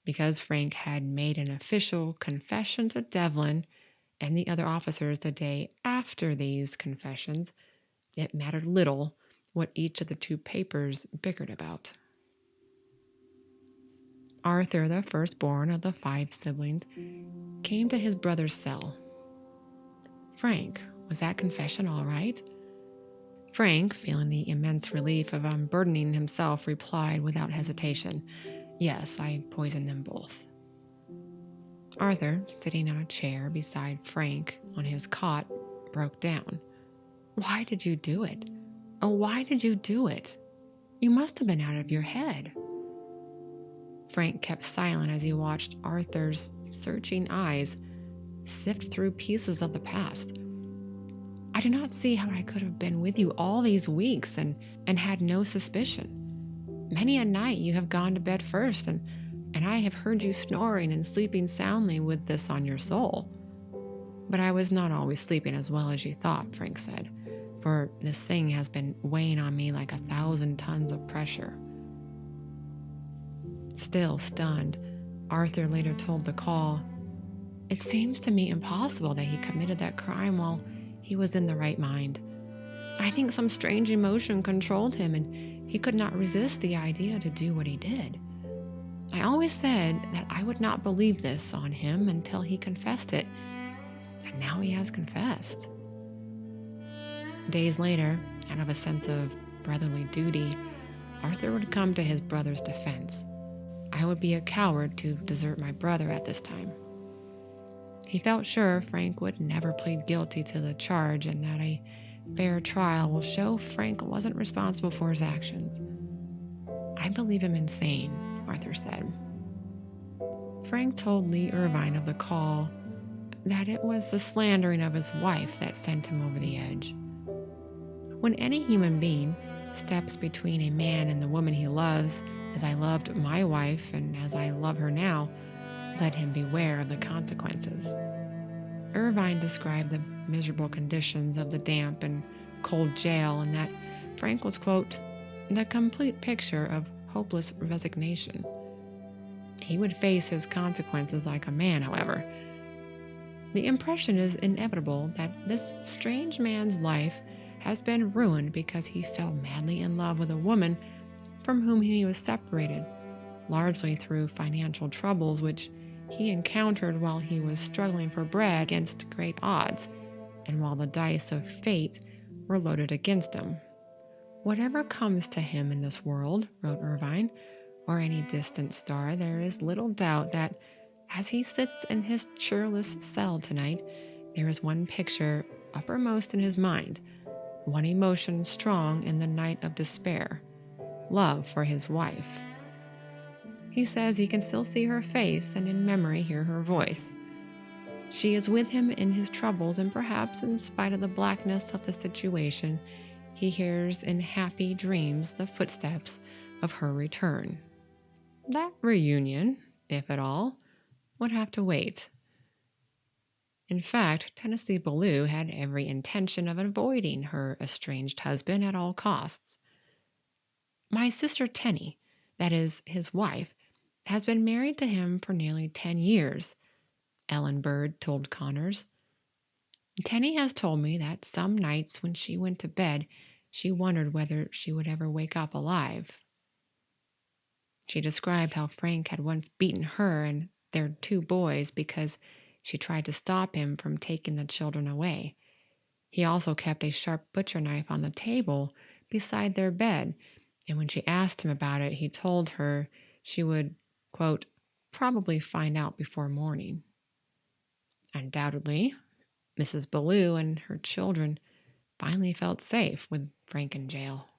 Because Frank had made an official confession to Devlin and the other officers the day after these confessions, it mattered little what each of the two papers bickered about. Arthur, the firstborn of the 5 siblings, came to his brother's cell. Frank, was that confession all right? Frank, feeling the immense relief of unburdening himself, replied without hesitation, yes, I poisoned them both. Arthur, sitting on a chair beside Frank on his cot, broke down. Why did you do it? Oh, why did you do it? You must have been out of your head. Frank kept silent as he watched Arthur's searching eyes sift through pieces of the past. I do not see how I could have been with you all these weeks and had no suspicion. Many a night you have gone to bed first, and I have heard you snoring and sleeping soundly with this on your soul. But I was not always sleeping as well as you thought, Frank said, for this thing has been weighing on me like 1,000 tons of pressure. Still stunned, Arthur later told the Call, it seems to me impossible that he committed that crime while he was in the right mind. I think some strange emotion controlled him and he could not resist the idea to do what he did. I always said that I would not believe this on him until he confessed it, and now he has confessed. Days later, out of a sense of brotherly duty, Arthur would come to his brother's defense. I would be a coward to desert my brother at this time. He felt sure Frank would never plead guilty to the charge and that a fair trial will show Frank wasn't responsible for his actions. I believe him insane, Arthur said. Frank told Lee Irvine of the Call that it was the slandering of his wife that sent him over the edge. When any human being steps between a man and the woman he loves, as I loved my wife and as I love her now, let him beware of the consequences. Irvine described the miserable conditions of the damp and cold jail and that Frank was, quote, the complete picture of hopeless resignation. He would face his consequences like a man, however. The impression is inevitable that this strange man's life has been ruined because he fell madly in love with a woman from whom he was separated, largely through financial troubles which he encountered while he was struggling for bread against great odds, and while the dice of fate were loaded against him. "Whatever comes to him in this world," wrote Irvine, "or any distant star, there is little doubt that, as he sits in his cheerless cell tonight, there is one picture uppermost in his mind, one emotion strong in the night of despair: love for his wife." He says he can still see her face and in memory hear her voice. She is with him in his troubles, and perhaps in spite of the blackness of the situation, he hears in happy dreams the footsteps of her return. That reunion, if at all, would have to wait. In fact, Tennessee Belew had every intention of avoiding her estranged husband at all costs. "My sister Tenny, that is, his wife, has been married to him for nearly 10 years, Ellen Bird told Connors. "Tenny has told me that some nights when she went to bed, she wondered whether she would ever wake up alive." She described how Frank had once beaten her and their 2 boys because she tried to stop him from taking the children away. He also kept a sharp butcher knife on the table beside their bed, and when she asked him about it, he told her she would, quote, "probably find out before morning." Undoubtedly, Mrs. Belew and her children finally felt safe with Frank in jail.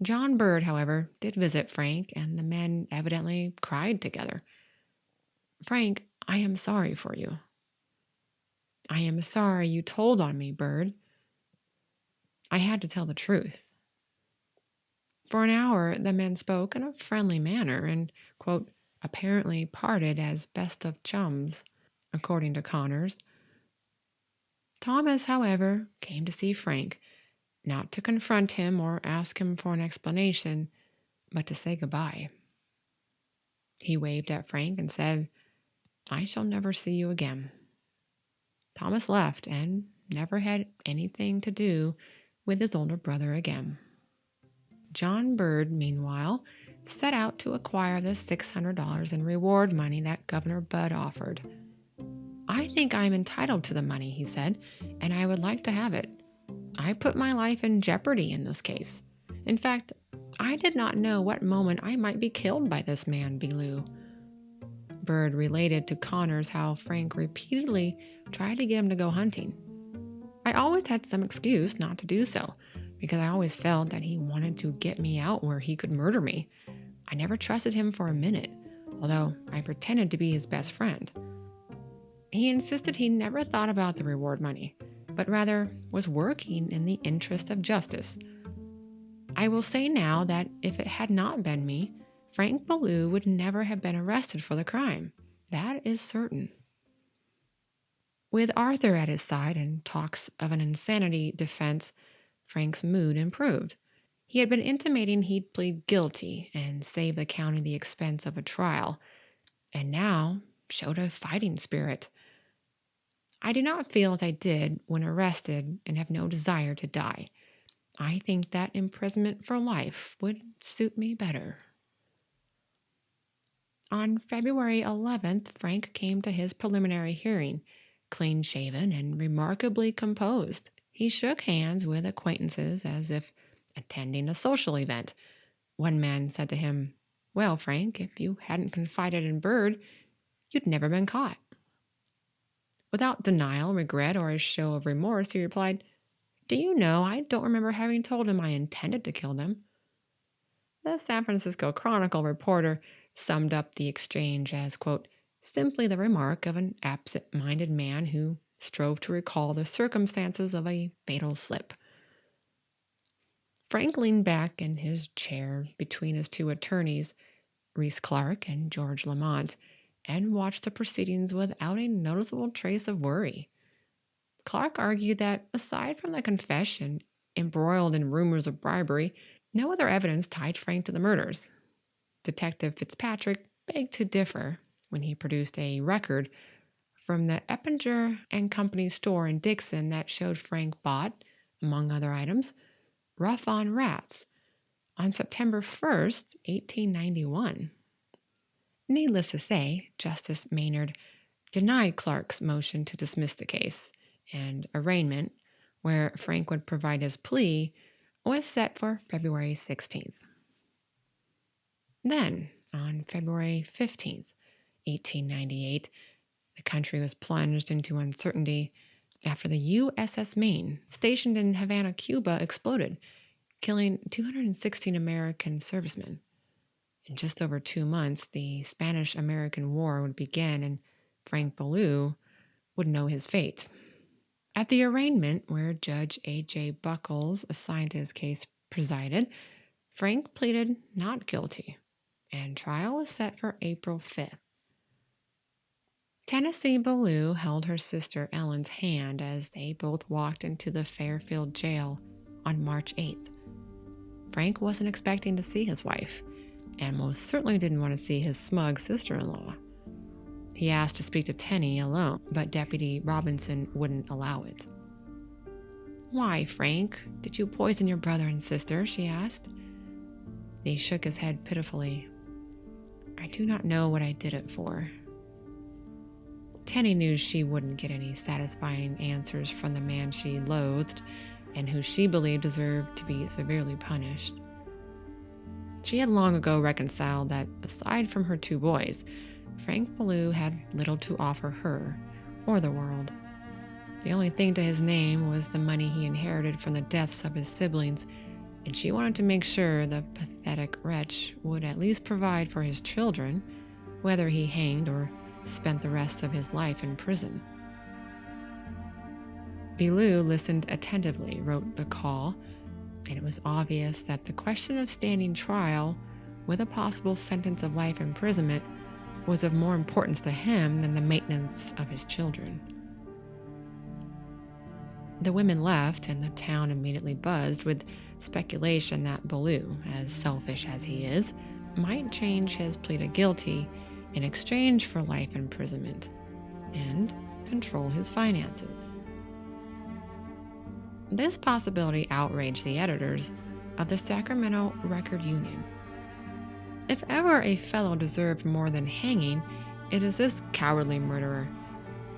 John Bird, however, did visit Frank, and the men evidently cried together. "Frank, I am sorry for you." "I am sorry you told on me, Bird. I had to tell the truth." For an hour, the men spoke in a friendly manner and, quote, apparently parted as best of chums, according to Connors. Thomas, however, came to see Frank, not to confront him or ask him for an explanation, but to say goodbye. He waved at Frank and said, "I shall never see you again." Thomas left and never had anything to do with his older brother again. John Bird, meanwhile, set out to acquire the $600 in reward money that Governor Budd offered. "I think I am entitled to the money," he said, "and I would like to have it. I put my life in jeopardy in this case. In fact, I did not know what moment I might be killed by this man, Belew." Bird related to Connors how Frank repeatedly tried to get him to go hunting. "I always had some excuse not to do so, because I always felt that he wanted to get me out where he could murder me. I never trusted him for a minute, although I pretended to be his best friend." He insisted he never thought about the reward money, but rather was working in the interest of justice. "I will say now that if it had not been me, Frank Belew would never have been arrested for the crime. That is certain." With Arthur at his side and talks of an insanity defense, Frank's mood improved. He had been intimating he'd plead guilty and save the county the expense of a trial, and now showed a fighting spirit. "I do not feel as I did when arrested and have no desire to die. I think that imprisonment for life would suit me better." On February 11th, Frank came to his preliminary hearing, clean-shaven and remarkably composed. He shook hands with acquaintances as if attending a social event. One man said to him, "Well, Frank, if you hadn't confided in Bird, you'd never been caught." Without denial, regret, or a show of remorse, he replied, "Do you know, I don't remember having told him I intended to kill them." The San Francisco Chronicle reporter summed up the exchange as, quote, "simply the remark of an absent-minded man who strove to recall the circumstances of a fatal slip." Frank leaned back in his chair between his 2 attorneys, Reese Clark and George Lamont, and watched the proceedings without a noticeable trace of worry. Clark argued that, aside from the confession, embroiled in rumors of bribery, no other evidence tied Frank to the murders. Detective Fitzpatrick begged to differ when he produced a record from the Eppinger and Company store in Dixon that showed Frank bought, among other items, Rough on Rats, on September 1st, 1891. Needless to say, Justice Maynard denied Clark's motion to dismiss the case, and arraignment, where Frank would provide his plea, was set for February 16th. Then, on February 15th, 1898, the country was plunged into uncertainty after the USS Maine, stationed in Havana, Cuba, exploded, killing 216 American servicemen. In just over 2 months, the Spanish-American War would begin, and Frank Belew would know his fate. At the arraignment, where Judge A.J. Buckles, assigned to his case, presided, Frank pleaded not guilty, and trial was set for April 5th. Tennessee Belew held her sister Ellen's hand as they both walked into the Fairfield jail on March 8th. Frank wasn't expecting to see his wife, and most certainly didn't want to see his smug sister-in-law. He asked to speak to Tenny alone, but Deputy Robinson wouldn't allow it. "Why, Frank? Did you poison your brother and sister?" she asked. He shook his head pitifully. "I do not know what I did it for." Tenny knew she wouldn't get any satisfying answers from the man she loathed and who she believed deserved to be severely punished. She had long ago reconciled that, aside from her 2 boys, Frank Belew had little to offer her or the world. The only thing to his name was the money he inherited from the deaths of his siblings, and she wanted to make sure the pathetic wretch would at least provide for his children, whether he hanged or spent the rest of his life in prison. Belew listened attentively, wrote the call, and it was obvious that the question of standing trial with a possible sentence of life imprisonment was of more importance to him than the maintenance of his children. The women left, and the town immediately buzzed with speculation that Belew, as selfish as he is, might change his plea to guilty in exchange for life imprisonment and control his finances. This possibility outraged the editors of the Sacramento Record Union. If ever a fellow deserved more than hanging, it is this cowardly murderer.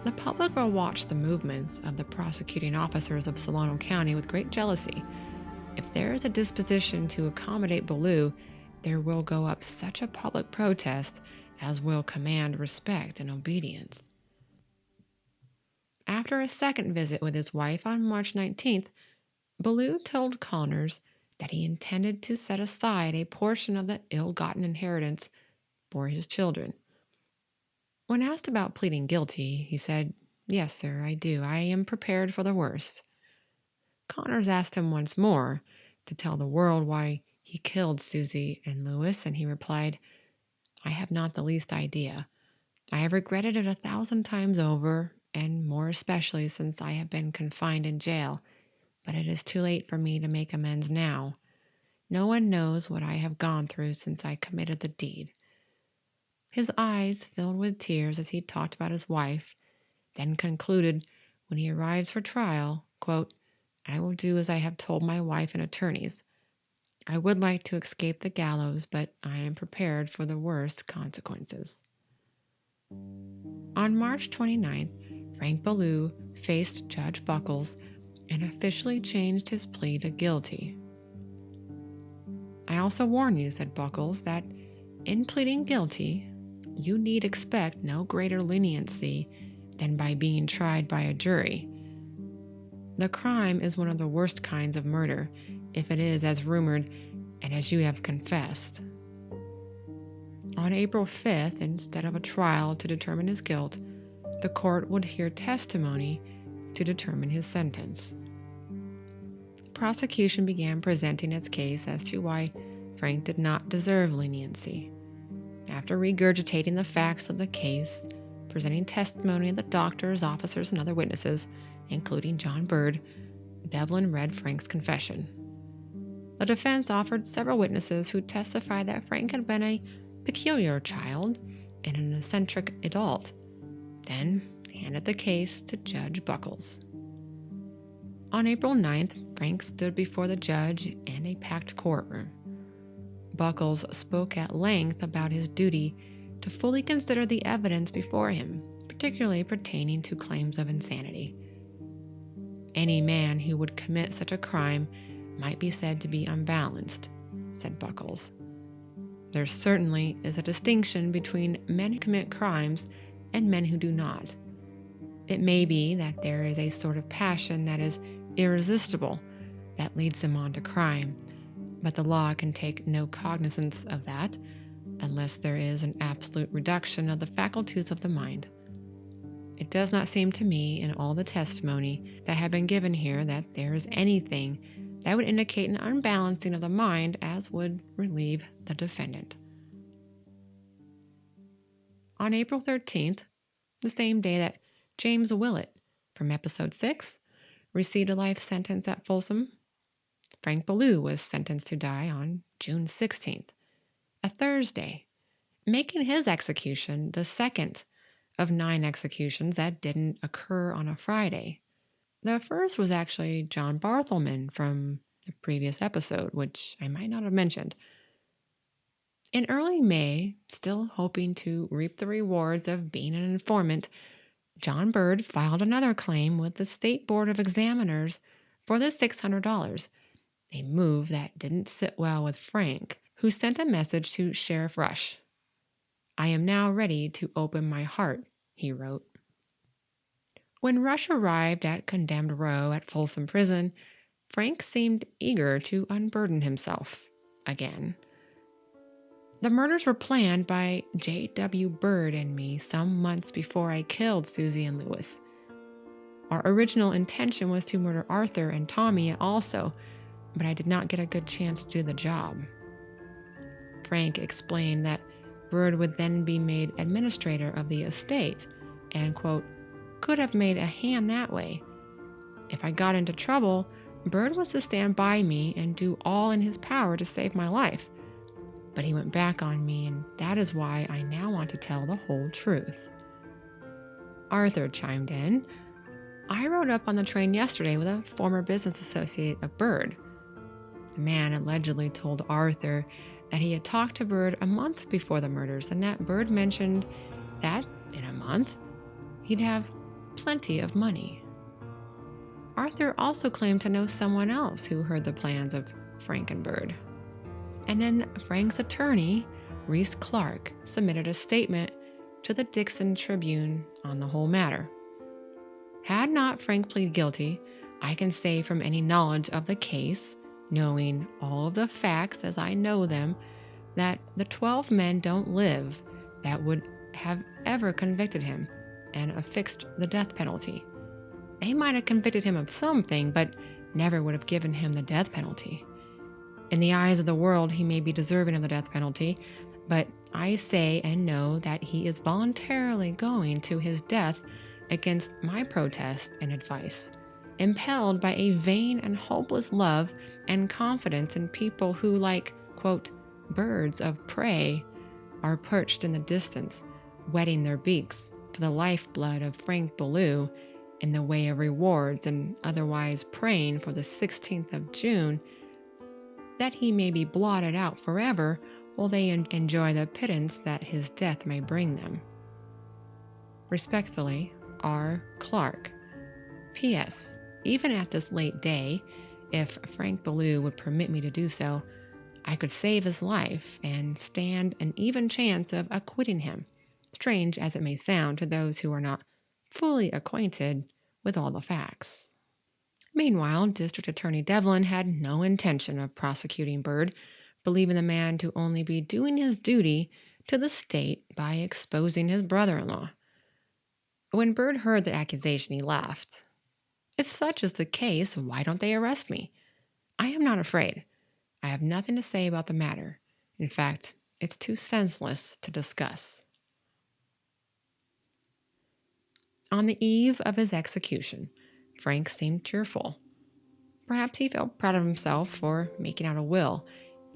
The public will watch the movements of the prosecuting officers of Solano County with great jealousy. If there is a disposition to accommodate Belew, there will go up such a public protest as will command respect and obedience. After a second visit with his wife on March 19th, Belew told Connors that he intended to set aside a portion of the ill-gotten inheritance for his children. When asked about pleading guilty, he said, "Yes, sir, I do. I am prepared for the worst." Connors asked him once more to tell the world why he killed Susie and Lewis, and he replied, "I have not the least idea. I have regretted it 1,000 times over, and more especially since I have been confined in jail, but it is too late for me to make amends now. No one knows what I have gone through since I committed the deed." His eyes filled with tears as he talked about his wife, then concluded, when he arrives for trial, quote, "I will do as I have told my wife and attorneys. I would like to escape the gallows, but I am prepared for the worst consequences." On March 29th, Frank Belew faced Judge Buckles and officially changed his plea to guilty. "I also warn you," said Buckles, "that in pleading guilty, you need expect no greater leniency than by being tried by a jury. The crime is one of the worst kinds of murder, if it is as rumored and as you have confessed." On April 5th, instead of a trial to determine his guilt, the court would hear testimony to determine his sentence. The prosecution began presenting its case as to why Frank did not deserve leniency. After regurgitating the facts of the case, presenting testimony of the doctors, officers, and other witnesses, including John Bird, Devlin read Frank's confession. The defense offered several witnesses who testified that Frank had been a peculiar child and an eccentric adult, then handed the case to Judge Buckles. On April 9th, Frank stood before the judge in a packed courtroom. Buckles spoke at length about his duty to fully consider the evidence before him, particularly pertaining to claims of insanity. Any man who would commit such a crime might be said to be unbalanced, said Buckles. There certainly is a distinction between men who commit crimes and men who do not. It may be that there is a sort of passion that is irresistible that leads them on to crime, but the law can take no cognizance of that unless there is an absolute reduction of the faculties of the mind. It does not seem to me in all the testimony that have been given here that there is anything that would indicate an unbalancing of the mind as would relieve the defendant. On April 13th, the same day that James Willett from episode 6 received a life sentence at Folsom, Frank Belew was sentenced to die on June 16th, a Thursday, making his execution the second of 9 executions that didn't occur on a Friday. The first was actually John Barthelman from the previous episode, which I might not have mentioned. In early May, still hoping to reap the rewards of being an informant, John Bird filed another claim with the State Board of Examiners for the $600, a move that didn't sit well with Frank, who sent a message to Sheriff Rush. "I am now ready to open my heart," he wrote. When Rush arrived at Condemned Row at Folsom Prison, Frank seemed eager to unburden himself again. "The murders were planned by J.W. Bird and me some months before I killed Susie and Lewis. Our original intention was to murder Arthur and Tommy also, but I did not get a good chance to do the job." Frank explained that Bird would then be made administrator of the estate and, quote, "could have made a hand that way. If I got into trouble, Bird was to stand by me and do all in his power to save my life. But he went back on me, and that is why I now want to tell the whole truth." Arthur chimed in. "I rode up on the train yesterday with a former business associate of Bird. The man allegedly told Arthur that he had talked to Bird a month before the murders and that Bird mentioned that, in a month, he'd have plenty of money." Arthur also claimed to know someone else who heard the plans of Frank and Bird. And then Frank's attorney, Reese Clark, submitted a statement to the Dixon Tribune on the whole matter. "Had not Frank pleaded guilty, I can say from any knowledge of the case, knowing all of the facts as I know them, that the 12 men don't live that would have ever convicted him and affixed the death penalty. They might have convicted him of something, but never would have given him the death penalty. In the eyes of the world, he may be deserving of the death penalty, but I say and know that he is voluntarily going to his death against my protest and advice, impelled by a vain and hopeless love and confidence in people who, like, quote, birds of prey, are perched in the distance, whetting their beaks for the lifeblood of Frank Belew in the way of rewards and otherwise praying for the 16th of June, that he may be blotted out forever while they enjoy the pittance that his death may bring them. Respectfully, R. Clark. P.S. Even at this late day, if Frank Belew would permit me to do so, I could save his life and stand an even chance of acquitting him, strange as it may sound to those who are not fully acquainted with all the facts." Meanwhile, District Attorney Devlin had no intention of prosecuting Bird, believing the man to only be doing his duty to the state by exposing his brother-in-law. When Bird heard the accusation, he laughed. "If such is the case, why don't they arrest me? I am not afraid. I have nothing to say about the matter. In fact, it's too senseless to discuss." On the eve of his execution, Frank seemed cheerful. Perhaps he felt proud of himself for making out a will,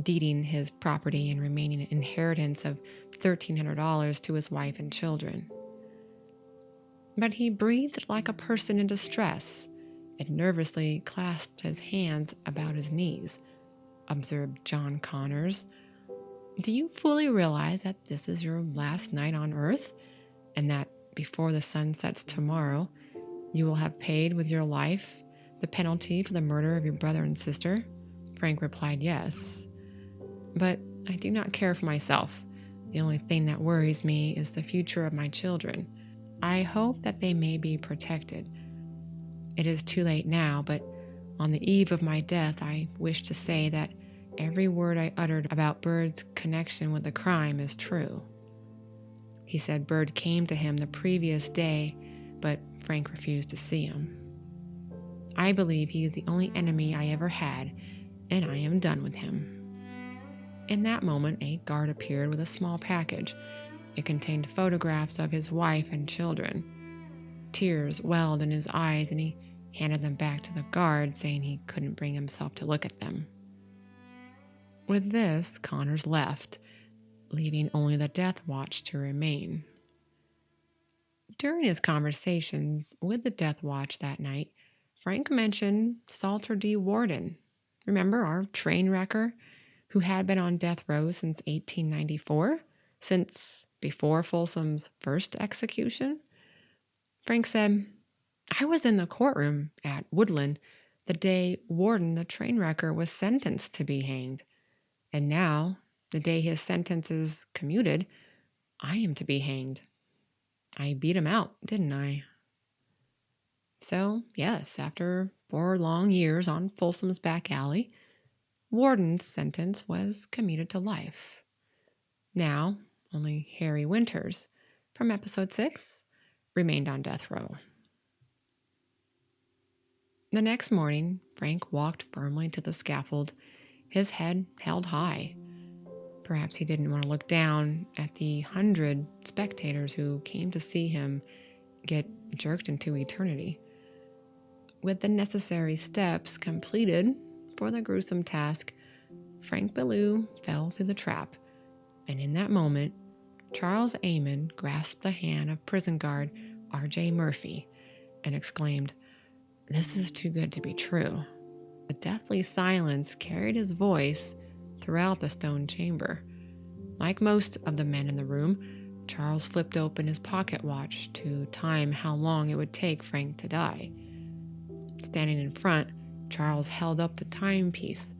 deeding his property and remaining inheritance of $1,300 to his wife and children. But he breathed like a person in distress and nervously clasped his hands about his knees, observed John Connors, Do you fully realize that this is your last night on Earth, and that before the sun sets tomorrow, you will have paid with your life the penalty for the murder of your brother and sister?" Frank replied, "Yes. But I do not care for myself. The only thing that worries me is the future of my children. I hope that they may be protected. It is too late now, but on the eve of my death, I wish to say that every word I uttered about Bird's connection with the crime is true." He said Bird came to him the previous day, but Frank refused to see him. "I believe he is the only enemy I ever had, and I am done with him." In that moment, a guard appeared with a small package. It contained photographs of his wife and children. Tears welled in his eyes, and he handed them back to the guard, saying he couldn't bring himself to look at them. With this, Connors left, leaving only the death watch to remain. During his conversations with the death watch that night, Frank mentioned Salter D. Worden. Remember, our train wrecker who had been on death row since 1894, since before Folsom's first execution? Frank said, "I was in the courtroom at Woodland the day Worden, the train wrecker, was sentenced to be hanged. And now, the day his sentence is commuted, I am to be hanged. I beat him out, didn't I?" So, yes, after 4 long years on Folsom's back alley, Worden's sentence was commuted to life. Now, only Harry Winters, from episode 6, remained on death row. The next morning, Frank walked firmly to the scaffold, his head held high. Perhaps he didn't want to look down at the 100 spectators who came to see him get jerked into eternity. With the necessary steps completed for the gruesome task, Frank Belew fell through the trap, and in that moment, Charles Amon grasped the hand of prison guard R.J. Murphy and exclaimed, "This is too good to be true." A deathly silence carried his voice throughout the stone chamber. Like most of the men in the room, Charles flipped open his pocket watch to time how long it would take Frank to die. Standing in front, Charles held up the timepiece,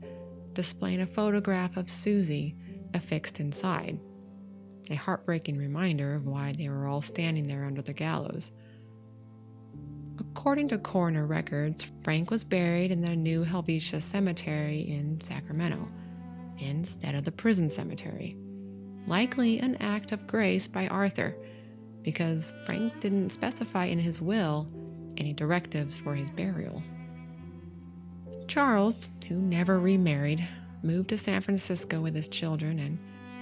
displaying a photograph of Susie affixed inside, a heartbreaking reminder of why they were all standing there under the gallows. According to coroner records, Frank was buried in the New Helvetia Cemetery in Sacramento, instead of the prison cemetery. Likely an act of grace by Arthur, because Frank didn't specify in his will any directives for his burial. Charles, who never remarried, moved to San Francisco with his children and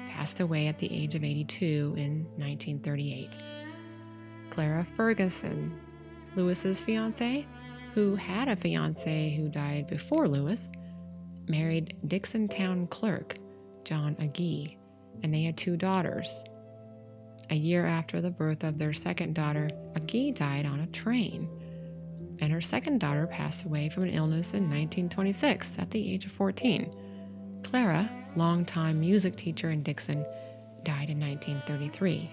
passed away at the age of 82 in 1938. Clara Ferguson, Lewis's fiancée, who had a fiancé who died before Lewis, married Dixon Town clerk John Agee, and they had 2 daughters. A year after the birth of their second daughter, Agee died on a train, and her second daughter passed away from an illness in 1926 at the age of 14. Clara, longtime music teacher in Dixon, died in 1933.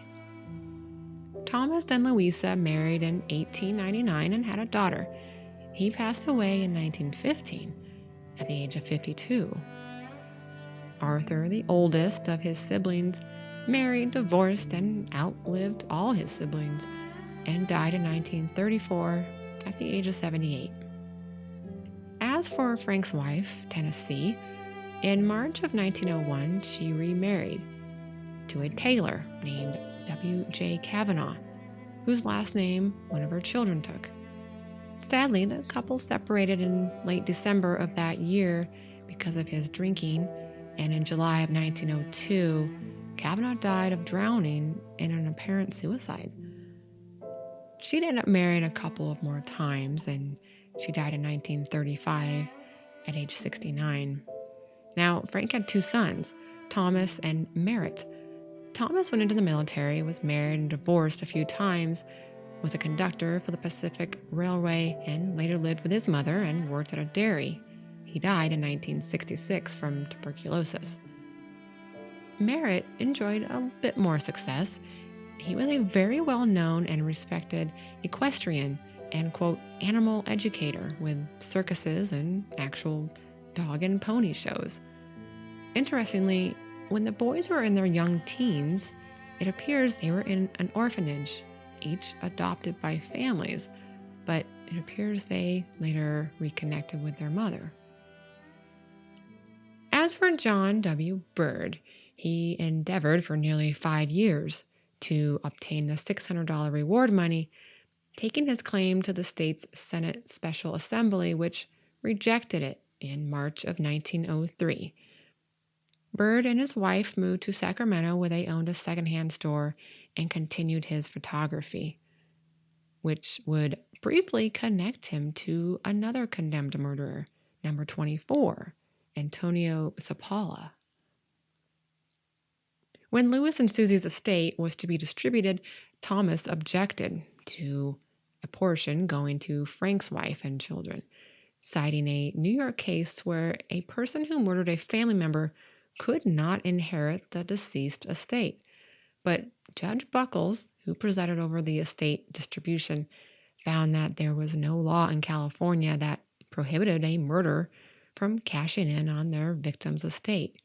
Thomas and Louisa married in 1899 and had a daughter. He passed away in 1915 at the age of 52. Arthur, the oldest of his siblings, married, divorced, and outlived all his siblings, and died in 1934 at the age of 78. As for Frank's wife, Tennessee, in March of 1901, she remarried to a tailor named W.J. Kavanaugh, whose last name one of her children took. Sadly, the couple separated in late December of that year because of his drinking, and in July of 1902, Kavanaugh died of drowning in an apparent suicide. She'd end up marrying a couple of more times, and she died in 1935 at age 69. Now, Frank had 2 sons, Thomas and Merritt. Thomas went into the military, was married and divorced a few times, was a conductor for the Pacific Railway, and later lived with his mother and worked at a dairy. He died in 1966 from tuberculosis. Merritt enjoyed a bit more success. He was a very well-known and respected equestrian and, quote, animal educator with circuses and actual dog and pony shows. Interestingly, when the boys were in their young teens, it appears they were in an orphanage, each adopted by families, but it appears they later reconnected with their mother. As for John W. Bird, he endeavored for nearly 5 years to obtain the $600 reward money, taking his claim to the state's Senate Special Assembly, which rejected it in March of 1903. Bird and his wife moved to Sacramento, where they owned a secondhand store and continued his photography, which would briefly connect him to another condemned murderer, number 24, Antonio Zapala. When Lewis and Susie's estate was to be distributed, Thomas objected to a portion going to Frank's wife and children, citing a New York case where a person who murdered a family member could not inherit the deceased estate. But Judge Buckles, who presided over the estate distribution, found that there was no law in California that prohibited a murderer from cashing in on their victim's estate.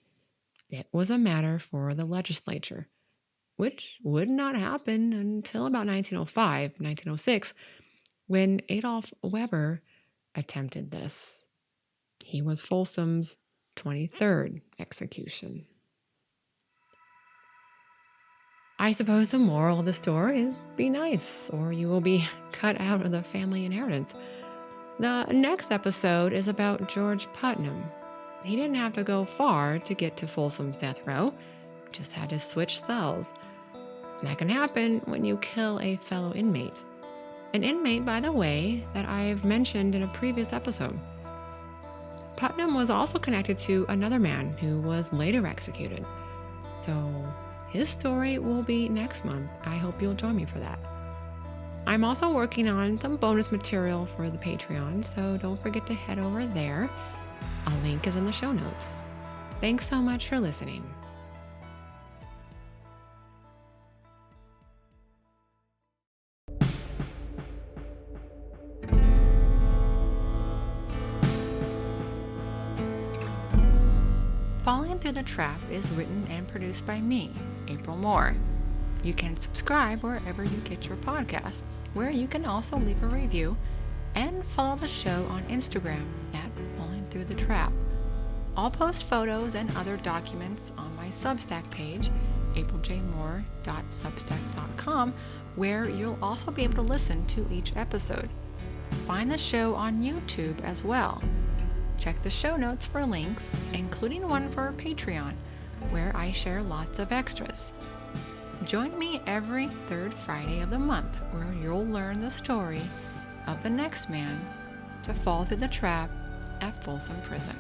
It was a matter for the legislature, which would not happen until about 1905, 1906, when Adolph Weber attempted this. He was Folsom's 23rd execution. I suppose the moral of the story is be nice, or you will be cut out of the family inheritance. The next episode is about George Putnam. He didn't have to go far to get to Folsom's death row, just had to switch cells. That can happen when you kill a fellow inmate. An inmate, by the way, that I've mentioned in a previous episode. Putnam was also connected to another man who was later executed. So his story will be next month. I hope you'll join me for that. I'm also working on some bonus material for the Patreon, so don't forget to head over there. A link is in the show notes. Thanks so much for listening. Falling Through the Trap is written and produced by me, April Moore. You can subscribe wherever you get your podcasts, where you can also leave a review, and follow the show on Instagram at Falling Through the Trap. I'll post photos and other documents on my Substack page, apriljmoore.substack.com, where you'll also be able to listen to each episode. Find the show on YouTube as well. Check the show notes for links, including one for Patreon, where I share lots of extras. Join me every third Friday of the month, where you'll learn the story of the next man to fall through the trap at Folsom Prison.